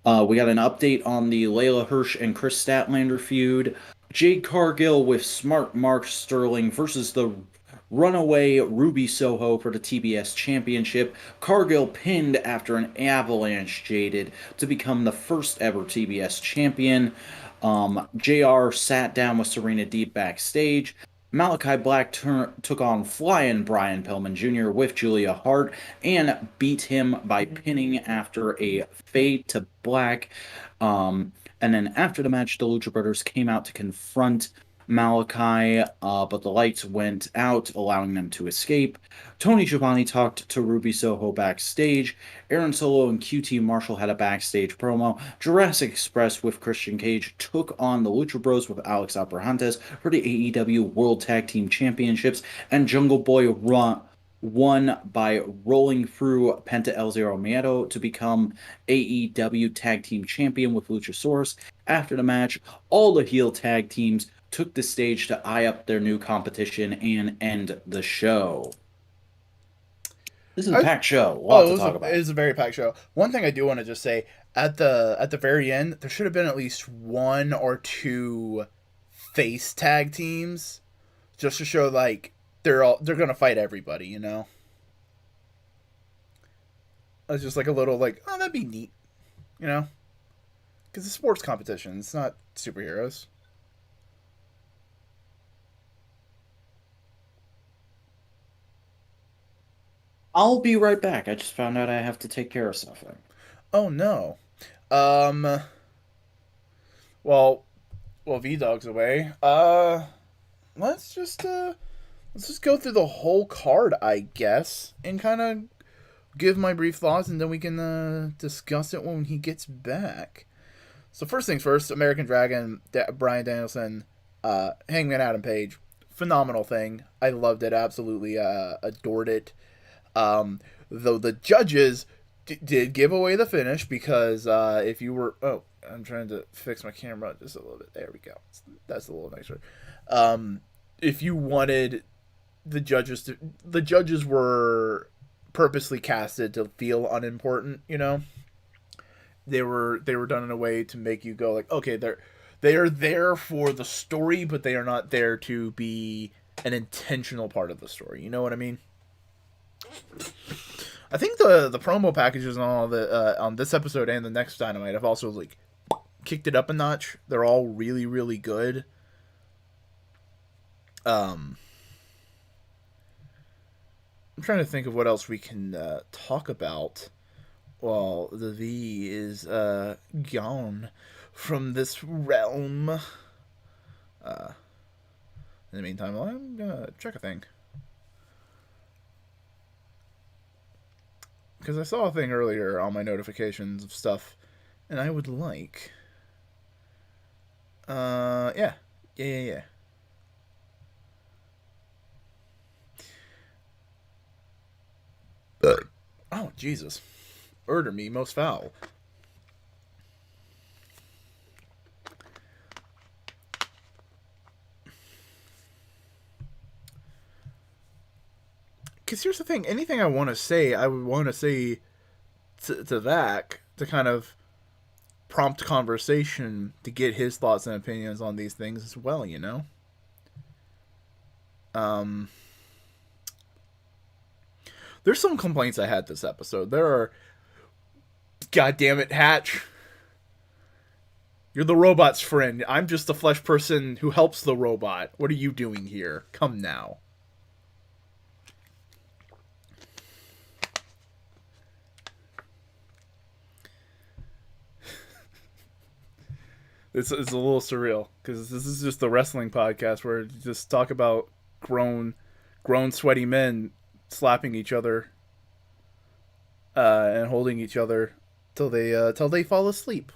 We got an update on the Layla Hirsch and Chris Statlander feud. Jade Cargill with Smart Mark Sterling versus the runaway Ruby Soho for the TBS Championship. Cargill pinned after an avalanche jaded to become the first ever TBS champion. JR sat down with Serena Deep backstage. Malachi Black took on Flying Brian Pillman Jr. with Julia Hart and beat him by pinning after a fade to black. And then after the match, the Lucha Brothers came out to confront Malachi, but the lights went out, allowing them to escape. Tony Schiavone talked to Ruby Soho backstage. Aaron Solo and QT Marshall had a backstage promo. Jurassic Express with Christian Cage took on the Lucha Bros with Alex Abrahantes for the AEW World Tag Team Championships, and Jungle Boy won by rolling through Penta El Zero Miedo to become AEW Tag Team Champion with Luchasaurus. After the match, all the heel tag teams took the stage to eye up their new competition and end the show. This is a I, packed show. A lot oh, to talk it about. was a very packed show. One thing I do want to just say at the very end, there should have been at least one or two face tag teams, just to show like they're gonna fight everybody, you know. It's just like a little like, oh, that'd be neat, you know? Because it's sports competition. It's not superheroes. I'll be right back. I just found out I have to take care of something. Oh no. Um. Well, V Dog's away. Let's just let's just go through the whole card, I guess, and kind of give my brief thoughts, and then we can discuss it when he gets back. So first things first, American Dragon, Bryan Danielson, Hangman Adam Page, phenomenal thing. I loved it, absolutely adored it. Though the judges did give away the finish because if you were, oh, I'm trying to fix my camera just a little bit. There we go. That's a little nicer. If you wanted the judges were purposely casted to feel unimportant. You know, they were done in a way to make you go like, okay, they are there for the story, but they are not there to be an intentional part of the story. You know what I mean? I think the promo packages and all the on this episode and the next Dynamite have also like kicked it up a notch. They're all really really good. I'm trying to think of what else we can talk about while the V is gone from this realm. In the meantime, I'm gonna check a thing. Because I saw a thing earlier on my notifications of stuff, and I would like. Yeah. Yeah. Oh, Jesus. Murder me most foul. Because here's the thing. Anything I want to say, I would want to say to Vac to kind of prompt conversation to get his thoughts and opinions on these things as well, you know? There's some complaints I had this episode. There are... God damn it, Hatch. You're the robot's friend. I'm just the flesh person who helps the robot. What are you doing here? Come now. It's a little surreal because this is just the wrestling podcast where you just talk about grown sweaty men slapping each other and holding each other till they fall asleep.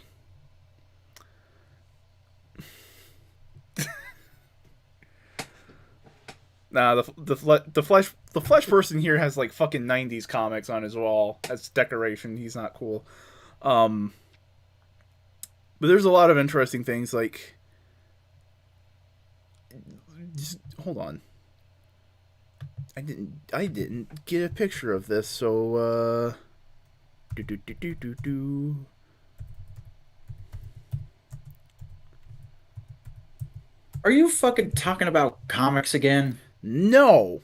Nah, the flesh person here has like fucking 90s comics on his wall as decoration. He's not cool. But there's a lot of interesting things like just hold on. I didn't get a picture of this, so Are you fucking talking about comics again? No.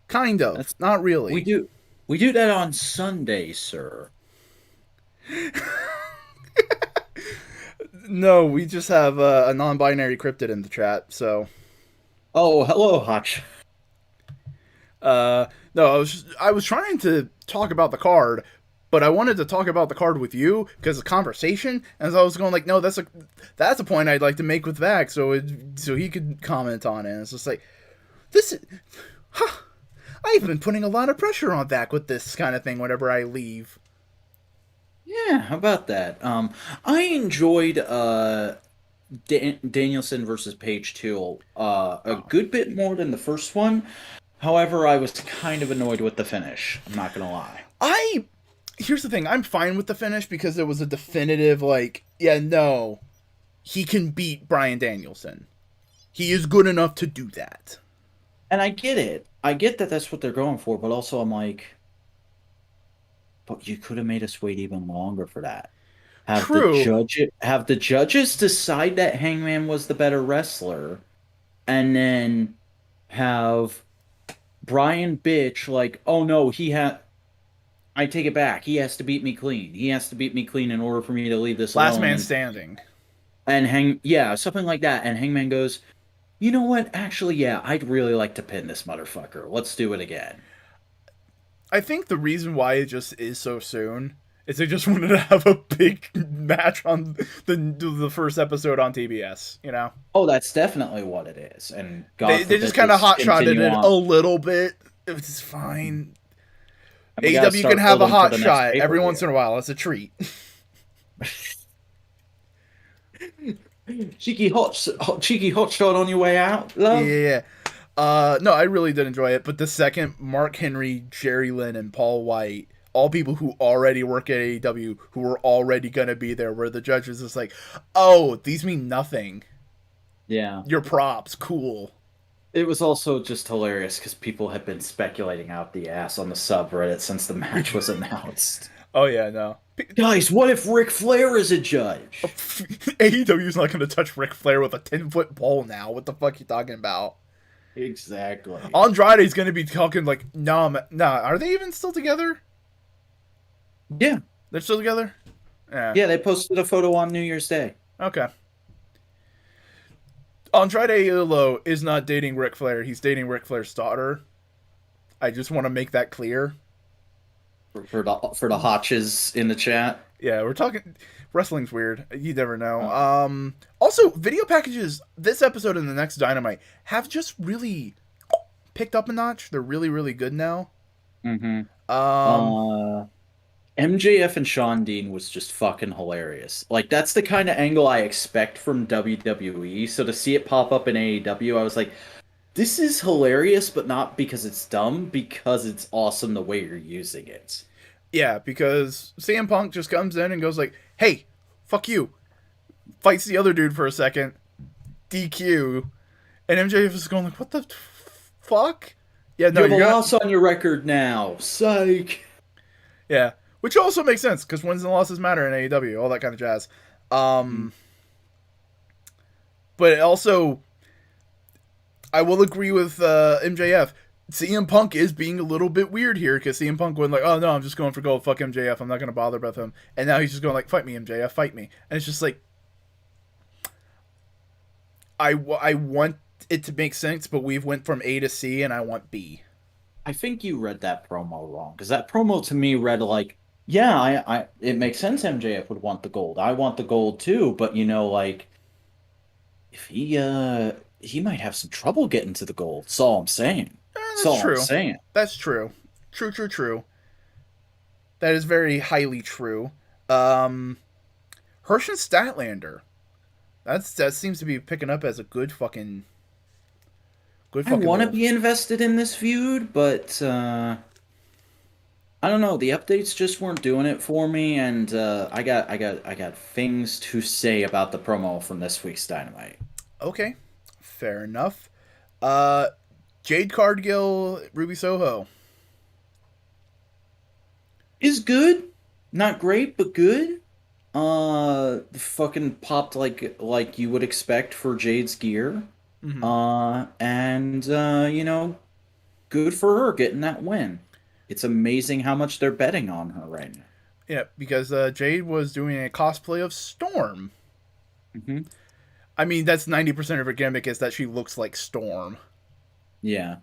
Kind of. That's Not really. we do that on Sunday, sir. No, we just have a non-binary cryptid in the chat, so Oh, hello, Hotch. no, I was trying to talk about the card, but I wanted to talk about the card with you because of conversation, and so I was going like, no, that's a point I'd like to make with Vac, so he could comment on it. And it's just like this is, huh, I've been putting a lot of pressure on Vac with this kind of thing whenever I leave. Yeah, how about that? I enjoyed Danielson versus Page 2 a good bit more than the first one. However, I was kind of annoyed with the finish. I'm not gonna lie. Here's the thing, I'm fine with the finish because it was a definitive like, yeah, no, he can beat Bryan Danielson. He is good enough to do that. And I get it. I get that that's what they're going for, but also I'm like, but you could have made us wait even longer for that. True. Have the judges decide that Hangman was the better wrestler, and then have Brian bitch like, oh no, he had I take it back. He has to beat me clean. He has to beat me clean in order for me to leave this Last alone. man standing. Yeah, something like that. And Hangman goes, you know what? Actually, yeah, I'd really like to pin this motherfucker. Let's do it again. I think the reason why it just is so soon is they just wanted to have a big match on the first episode on TBS. You know, Oh, that's definitely what it is. And God they just forbid kind they of hot shotted continue it a on. little bit. It's fine. And we got to AEW can start have a building for hot the next shot every once in pay-per-view. a while. It's a treat. Cheeky hot shot on your way out, love. Yeah. No, I really did enjoy it. But the second Mark Henry, Jerry Lynn, and Paul White, all people who already work at AEW, who were already gonna be there, where the judge was just like, "Oh, these mean nothing. Yeah. Your props, cool." It was also just hilarious because people have been speculating out the ass on the subreddit since the match was announced. Oh yeah, no. Guys, what if Ric Flair is a judge? AEW's not gonna touch Ric Flair with a 10-foot pole now. What the fuck you talking about? Exactly. Andrade's gonna be talking like, nah. Are they even still together? Yeah. They're still together? Yeah. Yeah, they posted a photo on New Year's Day. Okay. Andrade Idolo is not dating Ric Flair. He's dating Ric Flair's daughter. I just want to make that clear. For the hotches in the chat. Yeah, we're talking wrestling's weird. You never know. Also, video packages this episode and the next Dynamite have just really picked up a notch. They're really, really good now. Mm-hmm. Um, MJF and Shawn Dean was just fucking hilarious. Like, that's the kind of angle I expect from WWE. So to see it pop up in AEW, I was like, this is hilarious, but not because it's dumb, because it's awesome the way you're using it. yeah, because CM Punk just comes in and goes like, "Hey, fuck you," fights the other dude for a second, DQ, and MJF is going like, "What the fuck?" Yeah, no, You have you're a gonna. loss on your record now. Psych. Yeah, which also makes sense because wins and losses matter in AEW, all that kind of jazz. Um, but also, I will agree with MJF. CM Punk is being a little bit weird here because CM Punk went like, "Oh no, I'm just going for gold. Fuck MJF. I'm not gonna bother with him." And now he's just going like, "Fight me, MJF. Fight me." And it's just like, I want it to make sense, but we've went from A to C, and I want B. I think you read that promo wrong, because that promo to me read like, yeah, it makes sense MJF would want the gold. I want the gold too, but like if he might have some trouble getting to the gold. That's all I'm saying. That's That's all I'm true. saying. That's true. True. That is very highly true. Um, Hirsch and Statlander. That seems to be picking up as a good I fucking want to little. be invested in this feud, but I don't know. The updates just weren't doing it for me, and I got things to say about the promo from this week's Dynamite. Okay, fair enough. Uh, Jade Cargill, Ruby Soho. Is good, not great, but good. Fucking popped like you would expect for Jade's gear. Mm-hmm. And good for her getting that win. It's amazing how much they're betting on her right now. Yeah, because Jade was doing a cosplay of Storm. Hmm. I mean, that's 90% of her gimmick is that she looks like Storm. Yeah.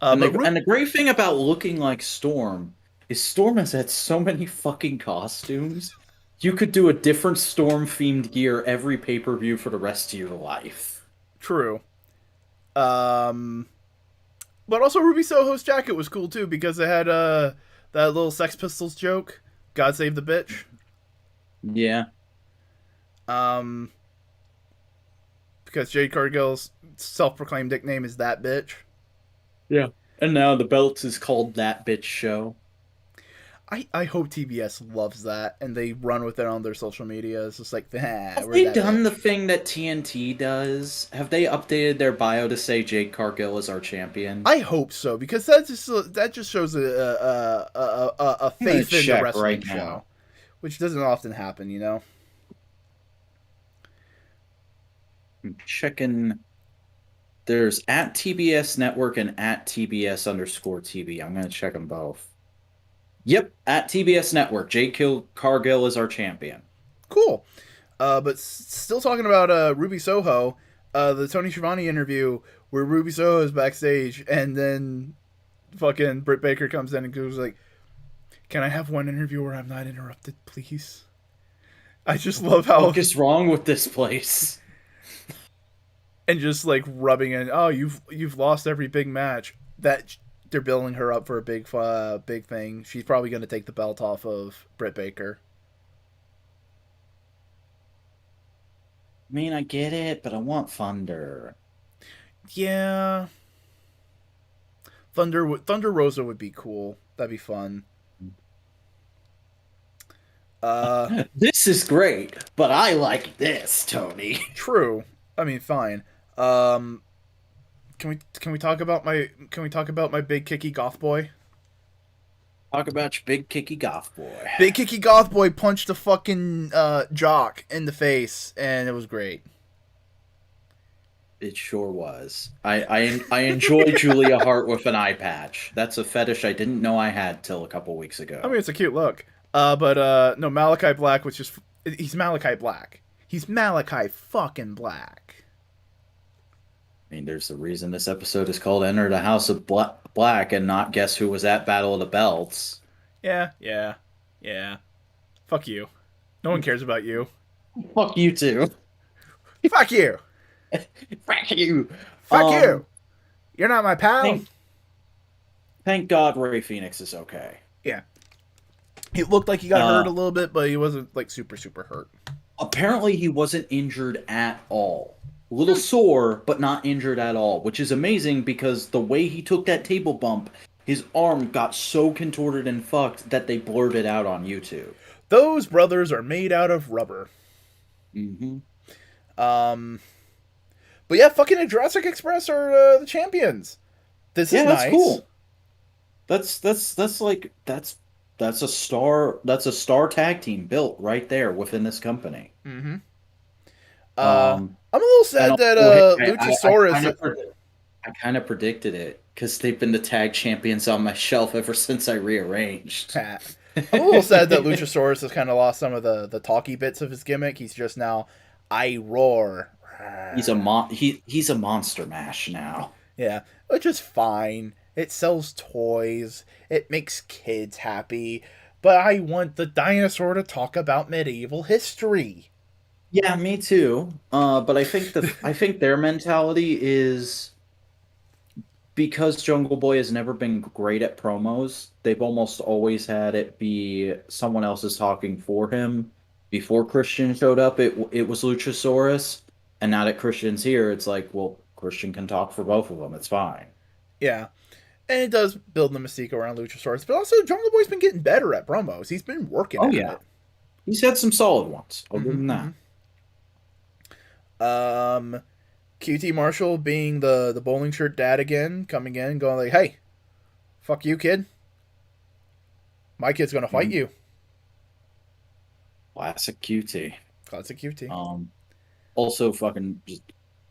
And But the great thing about looking like Storm is Storm has had so many fucking costumes. You could do a different Storm themed gear every pay-per-view for the rest of your life. true. Um, but also Ruby Soho's jacket was cool too because it had that little Sex Pistols joke, "God save the bitch." Yeah. Um, because Jade Cargill's self-proclaimed nickname is that bitch. Yeah. And now the belt is called That Bitch Show. I hope TBS loves that and they run with it on their social media. It's just like, Have we're they that done the bitch. thing that TNT does? Have they updated their bio to say Jade Cargill is our champion? I hope so because that just shows a I'm gonna faith in the check wrestling right show, now. which doesn't often happen, you know. I'm checking. There's at TBS Network and at TBS _TV. I'm gonna check them both. Yep, at TBS Network, Cargill is our champion. Cool. But still talking about Ruby Soho, the Tony Schiavone interview where Ruby Soho is backstage, and then fucking Britt Baker comes in and goes like, "Can I have one interview where I'm not interrupted, please?" I just love how What is wrong with this place? and just like rubbing in. Oh, you've lost every big match that they're building her up for a big thing. She's probably going to take the belt off of Britt Baker. I mean, I get it, but I want Thunder. Yeah, Thunder Rosa would be cool. That'd be fun. Uh, This is great, but I like this, Tony. True. I mean, fine. Um, can we talk about my big kicky goth boy? Talk about your big kicky goth boy. Big kicky goth boy punched a fucking jock in the face, and it was great. It sure was. I enjoy Julia Hart with an eye patch. That's a fetish I didn't know I had till a couple weeks ago. I mean, it's a cute look. But no, Malachi Black was just he's Malachi Black. He's Malachi fucking Black. I mean, there's a reason this episode is called "Enter the House of Black" and not "Guess Who Was at Battle of the Belts." Yeah. Fuck you. No one cares about you. Fuck you too. Fuck you. Fuck you. Fuck you. You're not my pal. Thank God Ray Phoenix is okay. Yeah. He looked like he got hurt a little bit, but he wasn't like super hurt. Apparently, he wasn't injured at all. A little sore, but not injured at all, which is amazing because the way he took that table bump, his arm got so contorted and fucked that they blurred it out on YouTube. Those brothers are made out of rubber. Mm-hmm. But yeah, fucking Jurassic Express are the champions. This is that's nice. Cool. That's a star tag team built right there within this company. Mm-hmm. I'm a little sad that Luchasaurus. I kind of predicted it because they've been the tag champions on my shelf ever since I rearranged. I'm a little sad that Luchasaurus has kind of lost some of the talky bits of his gimmick. He's just now, I roar. He's a monster mash now. Yeah, which is fine. It sells toys. It makes kids happy. But I want the dinosaur to talk about medieval history. Yeah, me too. But I think their mentality is because Jungle Boy has never been great at promos. They've almost always had it be someone else is talking for him. Before Christian showed up, it was Luchasaurus, and now that Christian's here, it's like, well, Christian can talk for both of them. It's fine. Yeah. And it does build the mystique around Luchasaurus. But also, Jungle Boy's been getting better at promos. He's been working at it. He's had some solid ones. Other than that. QT Marshall being the bowling shirt dad again, coming in, going like, hey, fuck you, kid. My kid's gonna fight you. Classic QT. Classic QT. Also, fucking just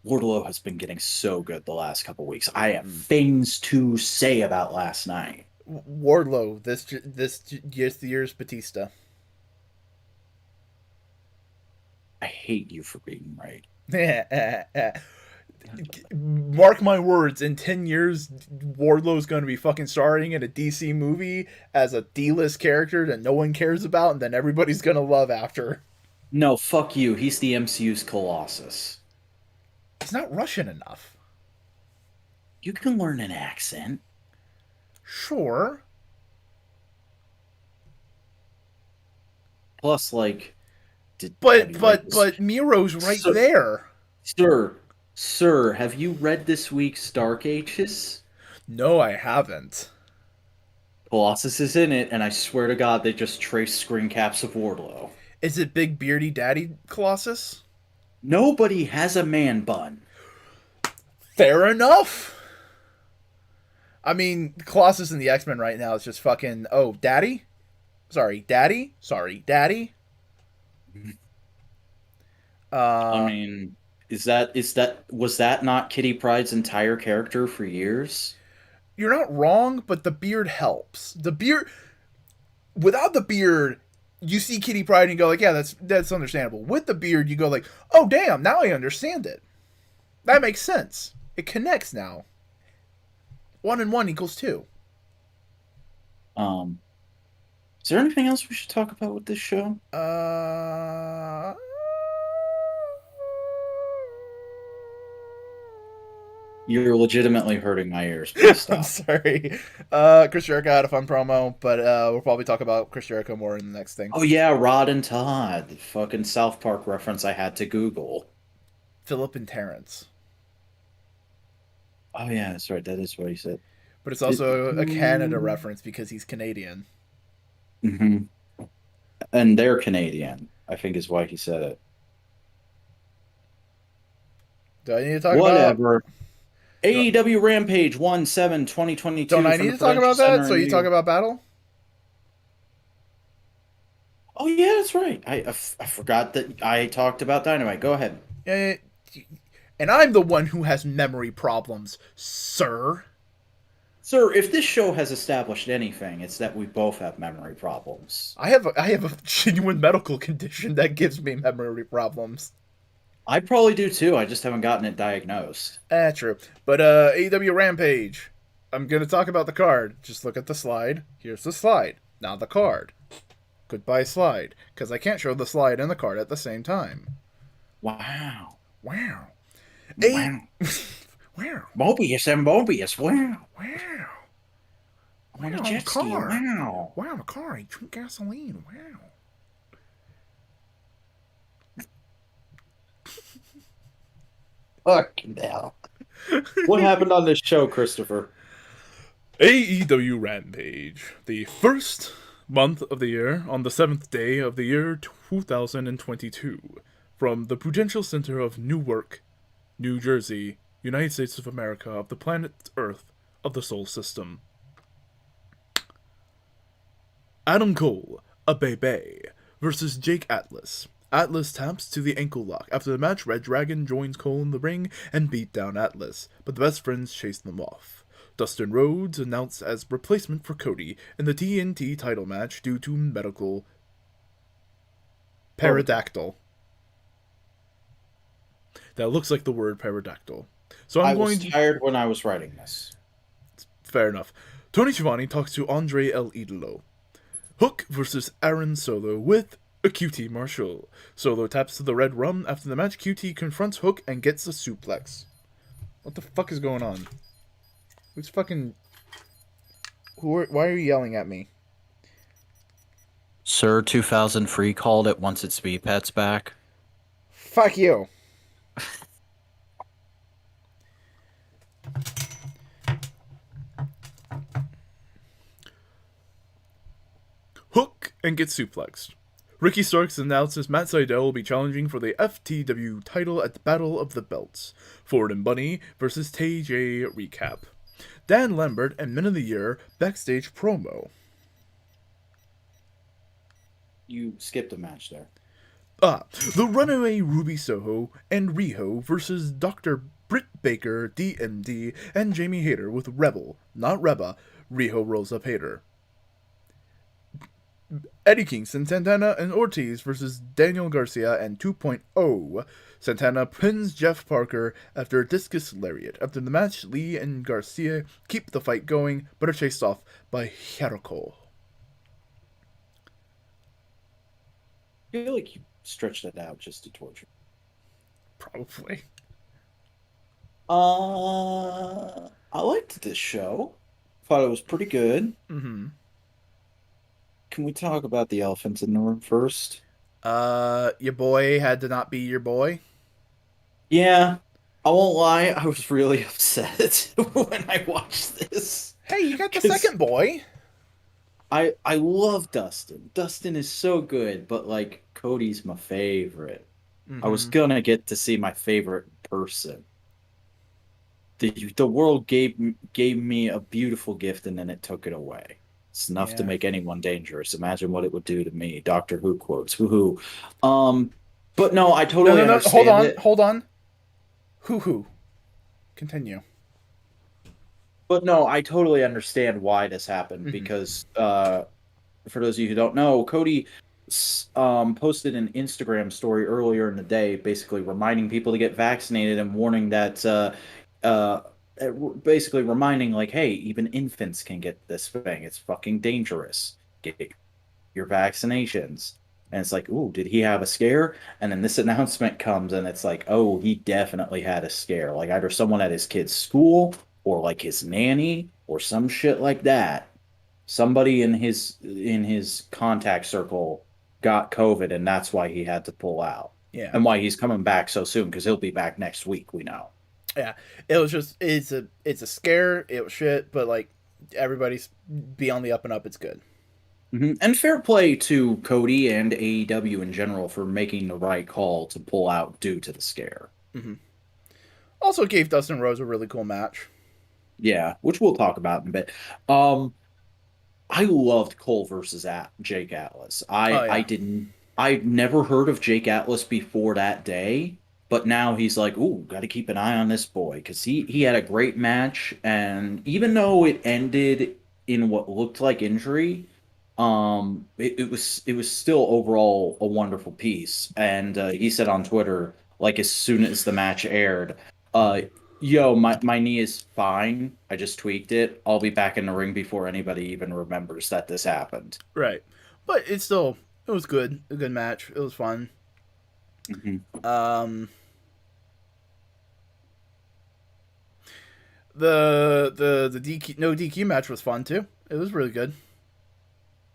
Wardlow has been getting so good the last couple weeks. I have things to say about last night. Wardlow, this year's Batista. I hate you for being right. Mark my words, in 10 years, Wardlow's going to be fucking starring in a DC movie as a D-list character that no one cares about, and then everybody's going to love after. No, fuck you. He's the MCU's Colossus. He's not Russian enough. You can learn an accent. Sure. Plus, like... But Miro's right there. Sir, have you read this week's Dark Ages? No, I haven't. Colossus is in it, and I swear to God, they just traced screen caps of Wardlow. Is it Big Beardy Daddy Colossus? Nobody has a man bun. Fair enough. I mean, Colossus in the X-Men right now is just fucking, oh, daddy? Sorry, daddy? Sorry, daddy? I mean, was that not Kitty Pryde's entire character for years? You're not wrong, but the beard helps. The beard... Without the beard, you see Kitty Pryde and you go like, yeah, that's understandable. With the beard, you go like, oh damn, now I understand it. That makes sense. It connects now. 1 and 1 equals 2. Is there anything else we should talk about with this show? You're legitimately hurting my ears. Please stop. I'm sorry. Chris Jericho had a fun promo, but we'll probably talk about Chris Jericho more in the next thing. Oh yeah, Rod and Todd. Fucking South Park reference I had to Google. Philip and Terrence. Oh yeah, that's right. That is what he said. But it's also a Canada reference because he's Canadian. Mm-hmm. And they're Canadian, I think is why he said it. Do I need to talk Whatever. about... AEW Rampage 1/7/2022. Don't I need to talk about that? So you talk about Battle? Oh yeah, that's right. I forgot that I talked about Dynamite. Go ahead. Yeah, and I'm the one who has memory problems, sir. Sir, if this show has established anything, it's that we both have memory problems. I have a genuine medical condition that gives me memory problems. I probably do too. I just haven't gotten it diagnosed. True. But AEW Rampage. I'm gonna talk about the card. Just look at the slide. Here's the slide. Now the card. Goodbye slide. Because I can't show the slide and the card at the same time. Wow. Wow. Wow. Wow. Mobius and Mobius. Wow. Wow. I want a jet ski. Wow. Wow, a car. I drink gasoline. Wow. Fucking hell. What happened on this show, Christopher? AEW Rampage. The first month of the year on the 7th day of the year 2022. From the Prudential Center of Newark, New Jersey, United States of America, of the planet Earth, of the Sol System. Adam Cole, a Bebe, versus Jake Atlas. Atlas taps to the ankle lock. After the match, Red Dragon joins Cole in the ring and beat down Atlas, but the best friends chase them off. Dustin Rhodes announced as replacement for Cody in the TNT title match due to medical pterodactyl. That looks like the word pterodactyl. So I was tired when I was writing this. Fair enough. Tony Schiavone talks to Andre El Idolo. Hook versus Aaron Solo with a QT Marshall. Solo taps to the red rum. After the match, QT confronts Hook and gets a suplex. What the fuck is going on? Who's fucking... Why are you yelling at me? Sir 2000 free called it once its speed pet's back. Fuck you. Hook and gets suplexed. Ricky Starks announces Matt Sydal will be challenging for the FTW title at the Battle of the Belts. Ford and Bunny versus TJ recap. Dan Lambert and Men of the Year backstage promo. You skipped a match there. The Runaway Ruby Soho and Riho versus Dr. Britt Baker, DMD, and Jamie Hayter with Rebel, not Reba. Riho rolls up Hayter. Eddie Kingston, Santana, and Ortiz versus Daniel Garcia and 2.0. Santana pins Jeff Parker after a discus lariat. After the match, Lee and Garcia keep the fight going, but are chased off by Jericho. I feel like you stretched that out just to torture. Probably. I liked this show. Thought it was pretty good. Mm-hmm. Can we talk about the elephants in the room first? Your boy had to not be your boy? Yeah. I won't lie, I was really upset when I watched this. Hey, you got the second boy. I love Dustin. Dustin is so good, but like Cody's my favorite. Mm-hmm. I was gonna get to see my favorite person. The world gave me a beautiful gift and then it took it away. It's enough to make anyone dangerous. Imagine what it would do to me. Doctor Who quotes. Woohoo. But no, I totally understand. Hold on. Hoo-hoo. Continue. But no, I totally understand why this happened because for those of you who don't know, Cody posted an Instagram story earlier in the day, basically reminding people to get vaccinated and warning that, uh, basically reminding like, hey, even infants can get this thing. It's fucking dangerous. Get your vaccinations. And it's like, ooh, did he have a scare? And then this announcement comes, and it's like, oh, he definitely had a scare. Like either someone at his kid's school, or like his nanny, or some shit like that. Somebody in his contact circle got COVID, and that's why he had to pull out, Yeah. and why he's coming back so soon because he'll be back next week. We know. Yeah. It was just it's a scare. It was shit, but like everybody's be on the up and up. It's good. And fair play to Cody and AEW in general for making the right call to pull out due to the scare. Mm-hmm. Also gave Dustin Rhodes a really cool match. Yeah, which we'll talk about in a bit. I loved Cole versus Jake Atlas. Oh I yeah. didn't. I'd never heard of Jake Atlas before that day, but now he's like, "Ooh, got to keep an eye on this boy," because he had a great match, and even though it ended in what looked like injury, it was still overall a wonderful piece. And he said on Twitter, like as soon as the match aired, uh, yo, my knee is fine. I just tweaked it. I'll be back in the ring before anybody even remembers that this happened. Right. But it was good. A good match. It was fun. Mm-hmm. The DQ no DQ match was fun too. It was really good.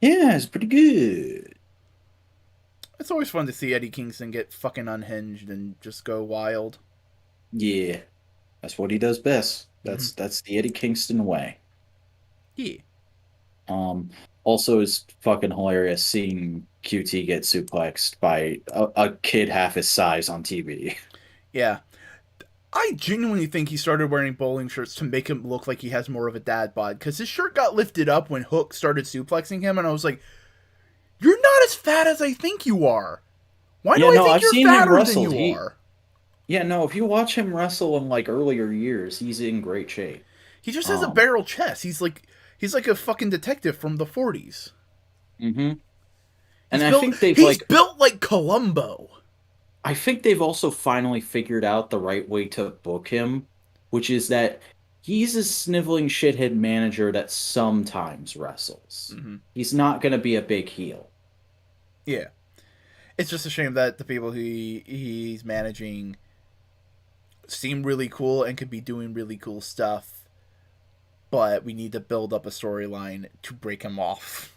Yeah, it's pretty good. It's always fun to see Eddie Kingston get fucking unhinged and just go wild. Yeah, that's what he does best. That's the Eddie Kingston way. Yeah. Also, it's fucking hilarious seeing QT get suplexed by a kid half his size on TV. Yeah. I genuinely think he started wearing bowling shirts to make him look like he has more of a dad bod, because his shirt got lifted up when Hook started suplexing him, and I was like, "You're not as fat as I think you are. Why do Yeah, I no, think I've you're seen him fatter than wrestle. you are?" Yeah, no, if you watch him wrestle in like earlier years, he's in great shape. He just has a Um, barrel chest. He's like a fucking detective from the 40s. hmm He's And I built think they've he's like built like Columbo. I think they've also finally figured out the right way to book him, which is that he's a sniveling shithead manager that sometimes wrestles. Mm-hmm. He's not going to be a big heel. Yeah. It's just a shame that the people he's managing seem really cool and could be doing really cool stuff, but we need to build up a storyline to break him off.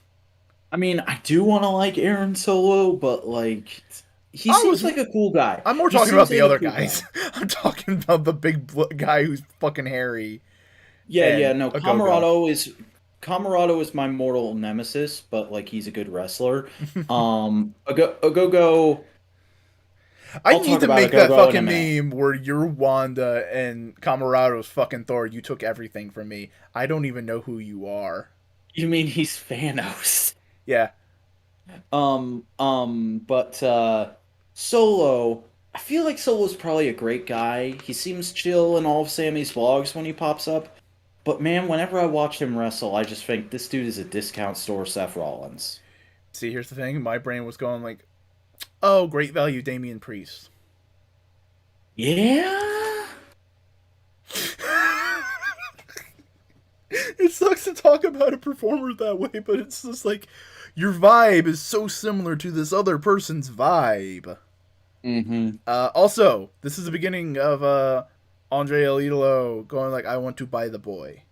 I mean, I do want to like Aaron Solo, but like he I seems was like a cool guy. I'm more He talking about seems the like a other cool guys. guy. I'm talking about the big guy who's fucking hairy Yeah, and no, a go-go. Camarado is my mortal nemesis, but like he's a good wrestler. A go. I I'll need talk to about a make that go in a fucking minute. meme where you're Wanda and Camarado's fucking Thor. You took everything from me. I don't even know who you are. You mean he's Thanos? Yeah. But Solo, I feel like Solo's probably a great guy. He seems chill in all of Sammy's vlogs when he pops up. But man, whenever I watch him wrestle, I just think this dude is a discount store Seth Rollins. See, here's the thing. My brain was going like, oh, great value Damian Priest. Yeah? It sucks to talk about a performer that way, but it's just like, your vibe is so similar to this other person's vibe. Mm-hmm. Also, this is the beginning of Andre El Idolo going like, I want to buy the boy.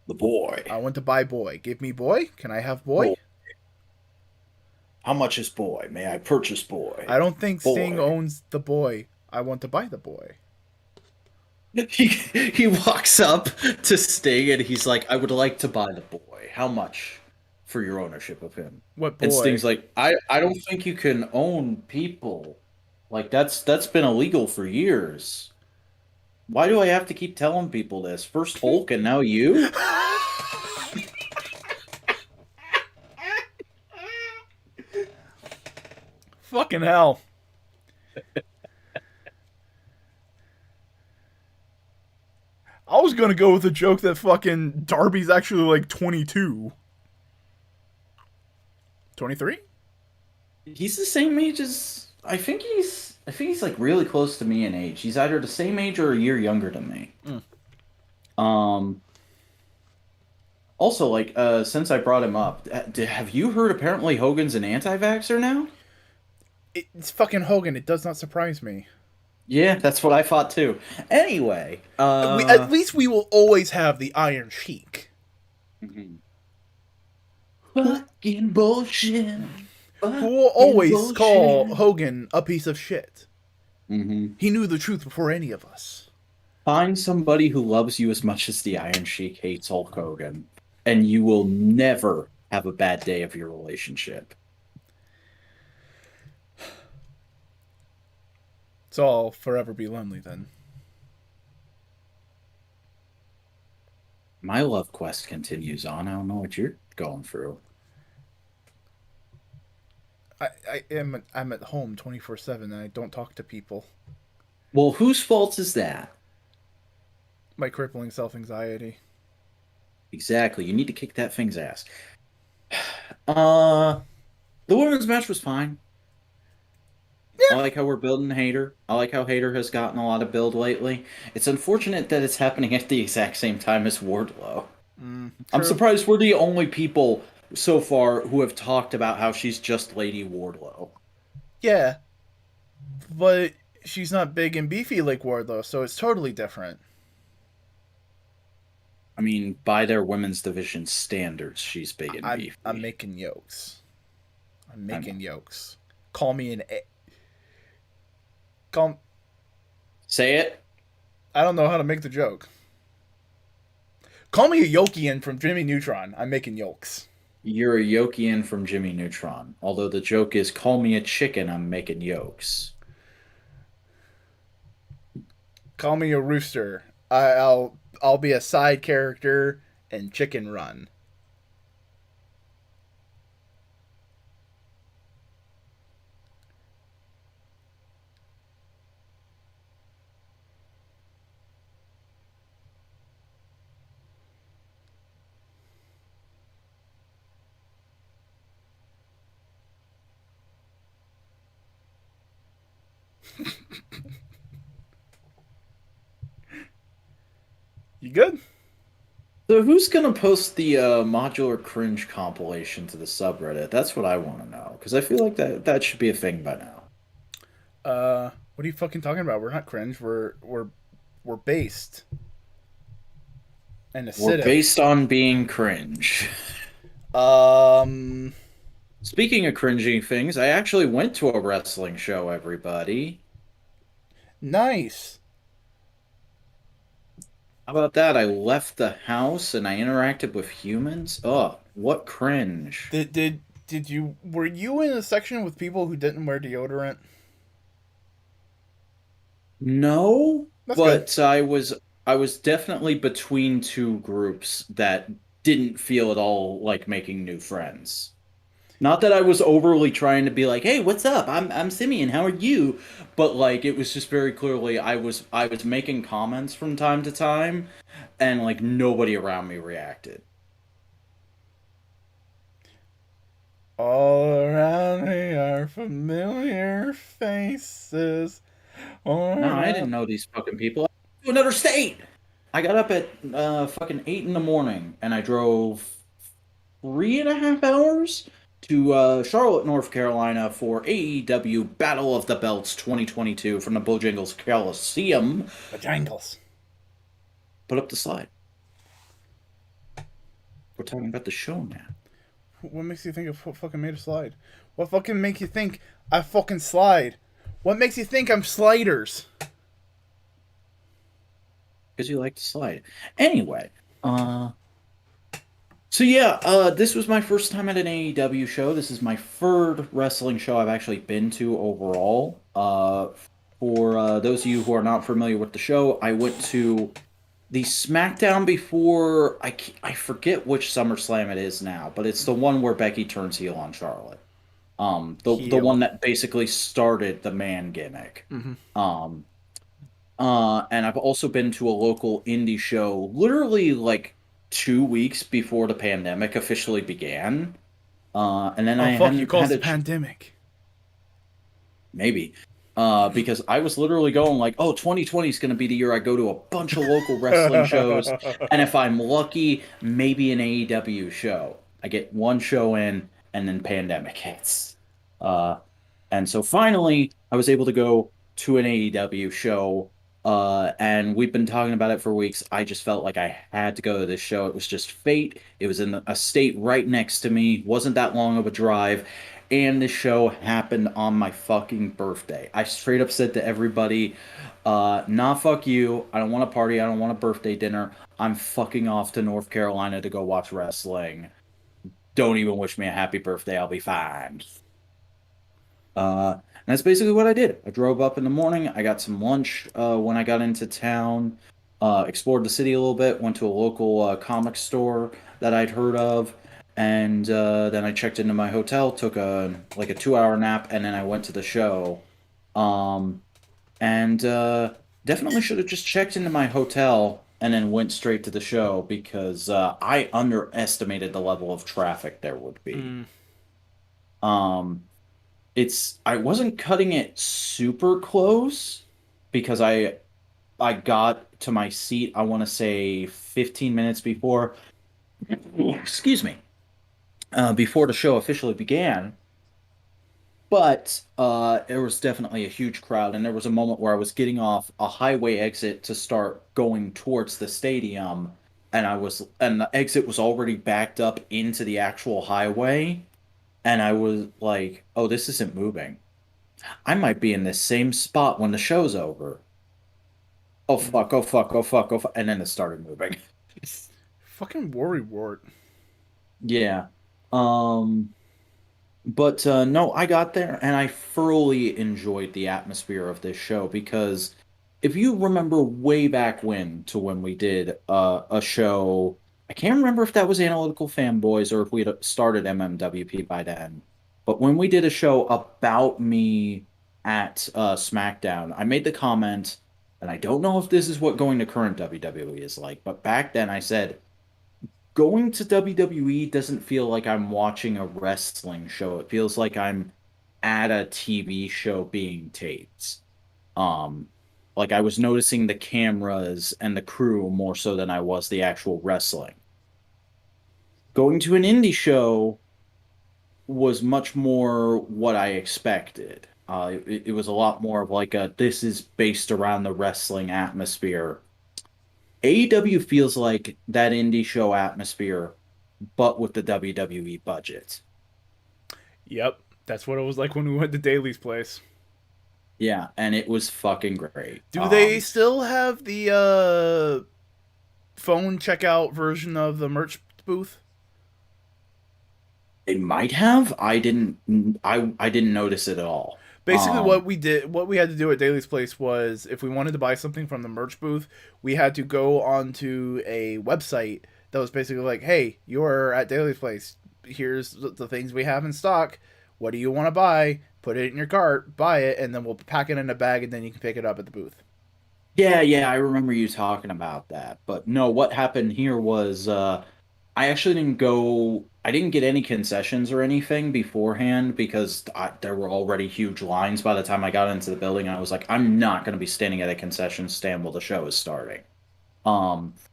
The boy. I want to buy boy. Give me boy. Can I have boy? Boy. How much is boy? May I purchase boy? I don't think Boy. Sting owns the boy. I want to buy the boy. He walks up to Sting and he's like, I would like to buy the boy. How much for your ownership of him? What boy? And Sting's like, I don't think you can own people. Like that's been illegal for years. Why do I have to keep telling people this? First Hulk and now you? Fucking hell. I was gonna go with a joke that fucking Darby's actually like 22. 23? He's the same age as I think he's like really close to me in age. He's either the same age or a year younger than me. Mm. Um Also, like, since I brought him up, have you heard apparently Hogan's an anti-vaxxer now? It's fucking Hogan. It does not surprise me. Yeah, that's what I thought too. Anyway, At least we will always have the Iron Sheik. mhm. Fucking bullshit. Who will Fucking always call bullshit. Hogan a piece of shit. Mm-hmm. He knew the truth before any of us. Find somebody who loves you as much as the Iron Sheik hates Hulk Hogan, and you will never have a bad day of your relationship. So I'll forever be lonely then. My love quest continues on. I don't know what you're going through. I'm at home 24/7 and I don't talk to people. Well, whose fault is that? My crippling self-anxiety. Exactly. You need to kick that thing's ass. Uh, the women's match was fine. I like how we're building Hater. I like how Hater has gotten a lot of build lately. It's unfortunate that it's happening at the exact same time as Wardlow. I'm True. surprised we're the only people so far who have talked about how she's just Lady Wardlow. Yeah. But she's not big and beefy like Wardlow, so it's totally different. I mean, by their women's division standards, she's big and beefy. I'm making yokes. I'm making know. yokes. Call me an A. Call. Say it. I don't know how to make the joke. Call me a Yokian from Jimmy Neutron. I'm making yokes. You're a Yokian from Jimmy Neutron. Although the joke is, call me a chicken, I'm making yolks. Call me a rooster. I'll be a side character in Chicken Run. You good? So who's gonna post the modular cringe compilation to the subreddit? That's what I want to know, because I feel like that should be a thing by now. What are you fucking talking about? We're not cringe. We're based and acidic. We're based on being cringe. Um. Speaking of cringy things, I actually went to a wrestling show, everybody. Nice. How about that? I left the house and I interacted with humans. Oh, what cringe. Did you were you in a section with people who didn't wear deodorant? No, That's but I was definitely between two groups that didn't feel at all like making new friends. Not that I was overly trying to be like, "Hey, what's up? I'm Simeon. How are you?" But like it was just very clearly I was making comments from time to time and like nobody around me reacted. All around me are familiar faces. All No, I around. didn't know these fucking people. To another state. I got up at fucking 8 in the morning and I drove 3.5 hours to Charlotte, North Carolina for AEW Battle of the Belts 2022 from the Bojangles Coliseum. Bojangles. Put up the slide. We're talking about the show now. What makes you think I fucking made a slide? What fucking makes you think I fucking slide? What makes you think I'm sliders? Because you like to slide. Anyway, so yeah, this was my first time at an AEW show. This is my third wrestling show I've actually been to overall. For those of you who are not familiar with the show, I went to the SmackDown before I forget which SummerSlam it is now, but it's the one where Becky turns heel on Charlotte. The Heel. one that basically started the man gimmick. Mm-hmm. And I've also been to a local indie show literally like 2 weeks before the pandemic officially began. And then Oh I fuck! You hadn't had caused the a pandemic. maybe. Because I was literally going like, oh, 2020 is going to be the year I go to a bunch of local wrestling shows, and if I'm lucky, maybe an AEW show. I get one show in, and then pandemic hits. Uh, and so finally, I was able to go to an AEW show, and we've been talking about it for weeks. I just felt like I had to go to this show. It was just fate. It was in a state right next to me. Wasn't that long of a drive. And this show happened on my fucking birthday. I straight up said to everybody, nah, fuck you. I don't want a party. I don't want a birthday dinner. I'm fucking off to North Carolina to go watch wrestling. Don't even wish me a happy birthday. I'll be fine. And that's basically what I did. I drove up in the morning. I got some lunch when I got into town, explored the city a little bit, went to a local comic store that I'd heard of, and then I checked into my hotel, took a 2 hour nap, and then I went to the show. Um, and definitely should have just checked into my hotel and then went straight to the show because I underestimated the level of traffic there would be. Mm. Um, I wasn't cutting it super close because I got to my seat, I want to say 15 minutes before, excuse me, before the show officially began. But there was definitely a huge crowd, and there was a moment where I was getting off a highway exit to start going towards the stadium, and the exit was already backed up into the actual highway, and I was like, "Oh, this isn't moving. I might be in this same spot when the show's over. Oh fuck, oh fuck, oh fuck, oh fuck." And then it started moving. Fucking worry wart. Yeah. Um, but no, I got there and I thoroughly enjoyed the atmosphere of this show because if you remember way back when we did a show, I can't remember if that was Analytical Fanboys or if we had started MMWP by then. But when we did a show about me at SmackDown, I made the comment, and I don't know if this is what going to current WWE is like, but back then I said, going to WWE doesn't feel like I'm watching a wrestling show. It feels like I'm at a TV show being taped. Um, like I was noticing the cameras and the crew more so than I was the actual wrestling. Going to an indie show was much more what I expected. It was a lot more of like a this is based around the wrestling atmosphere. AEW feels like that indie show atmosphere, but with the WWE budget. Yep, that's what it was like when we went to Daly's place. Yeah, and it was fucking great. Do they still have the phone checkout version of the merch booth? They might have. I didn't notice it at all. Basically, what we had to do at Daly's place was if we wanted to buy something from the merch booth, we had to go onto a website that was basically like, "Hey, you're at Daly's place. Here's the things we have in stock. What do you want to buy? Put it in your cart, buy it, and then we'll pack it in a bag, and then you can pick it up at the booth." Yeah, I remember you talking about that. But no, what happened here was I actually didn't go. I didn't get any concessions or anything beforehand because there were already huge lines by the time I got into the building. I was like, I'm not going to be standing at a concession stand while the show is starting.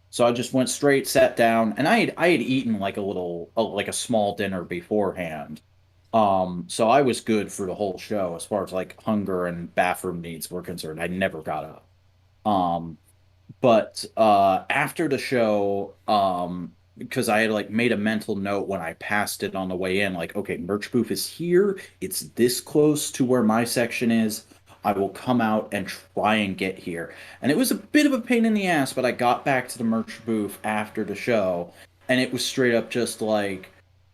So I just went straight, sat down, and I had eaten like like a small dinner beforehand. So I was good for the whole show as far as like hunger and bathroom needs were concerned. I never got up. Um, but after the show, because I had like made a mental note when I passed it on the way in, like, okay, merch booth is here. It's this close to where my section is. I will come out and try and get here. And it was a bit of a pain in the ass, but I got back to the merch booth after the show, and it was straight up just like,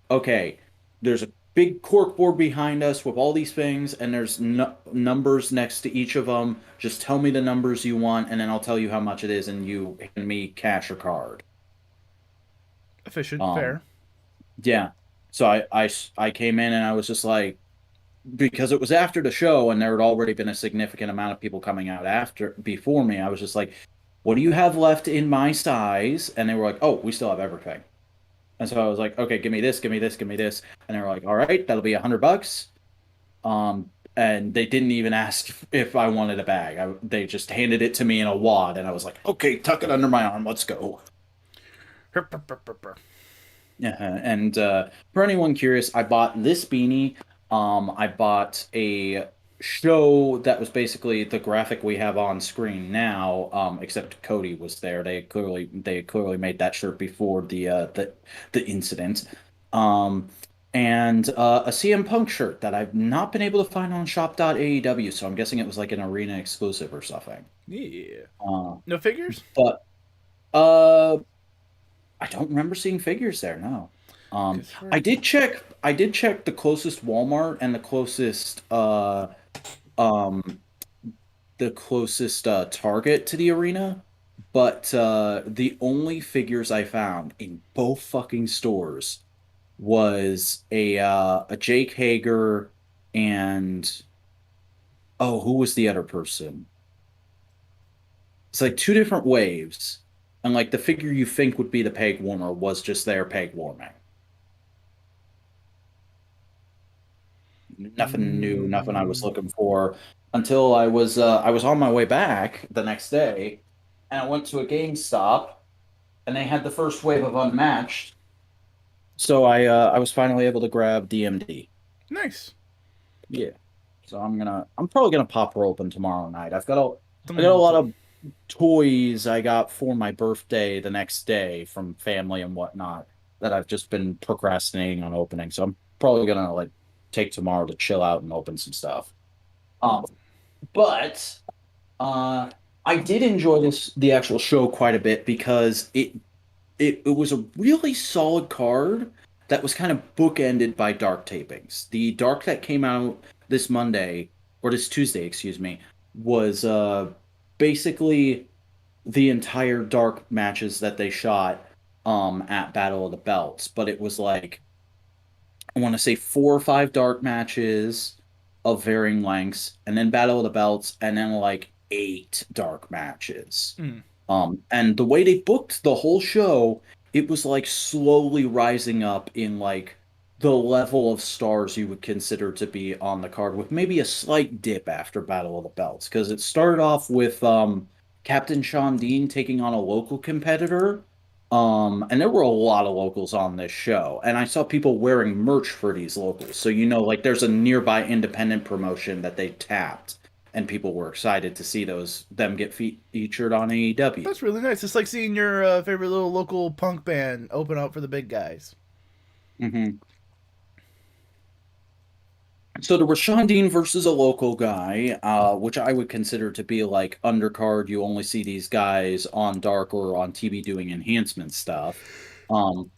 okay, there's a big cork board behind us with all these things, and there's numbers next to each of them. Just tell me the numbers you want, and then I'll tell you how much it is, and you hand me cash or card. Efficient, Um, fair. yeah. So I came in and I was just like, because it was after the show and there had already been a significant amount of people coming out after before me. I was just like, what do you have left in my size? And they were like, oh, we still have everything. And so I was like, okay, give me this, give me this, give me this. And they were like, all right, that'll be $100. And they didn't even ask if I wanted a bag. They just handed it to me in a wad, and I was like, okay, tuck it under my arm, let's go. Yeah, and for anyone curious, I bought this beanie. I bought a show that was basically the graphic we have on screen now, except Cody was there. They clearly made that shirt before the incident. Um, and a CM Punk shirt that I've not been able to find on shop.aew, so I'm guessing it was like an arena exclusive or something. Yeah. Uh, No figures? but uh I don't remember seeing figures there. No. Cause for I did check. I did check the closest Walmart and um the closest Target to the arena, but the only figures I found in both fucking stores was a Jake Hager and oh, who was the other person? It's like two different waves, and like the figure you think would be the peg warmer was just their peg warming. Nothing new, nothing I was mm, looking for until I was on my way back the next day, and I went to a GameStop, and they had the first wave of Unmatched. So I was finally able to grab DMD. nice. Yeah. So I'm probably gonna pop her open tomorrow night. I got a Mm, lot of toys I got for my birthday the next day from family and whatnot that I've just been procrastinating on opening. So I'm probably gonna like take tomorrow to chill out and open some stuff. Um, but I did enjoy the actual show quite a bit because it was a really solid card that was kind of bookended by dark tapings. The dark that came out this Monday or this Tuesday, excuse me, was basically the entire dark matches that they shot at Battle of the Belts, but it was like I want to say 4 or 5 dark matches of varying lengths, and then Battle of the Belts, and then like 8 dark matches. mm. And the way they booked the whole show, it was like slowly rising up in like the level of stars you would consider to be on the card, with maybe a slight dip after Battle of the Belts, because it started off with Captain Sean Dean taking on a local competitor. And there were a lot of locals on this show, and I saw people wearing merch for these locals. So like there's a nearby independent promotion that they tapped, and people were excited to see them get featured on AEW. That's really nice. It's like seeing your favorite little local punk band open up for the big guys. Hmm. So there was Sean Dean versus a local guy, which I would consider to be like undercard. You only see these guys on Dark or on TV doing enhancement stuff. Um,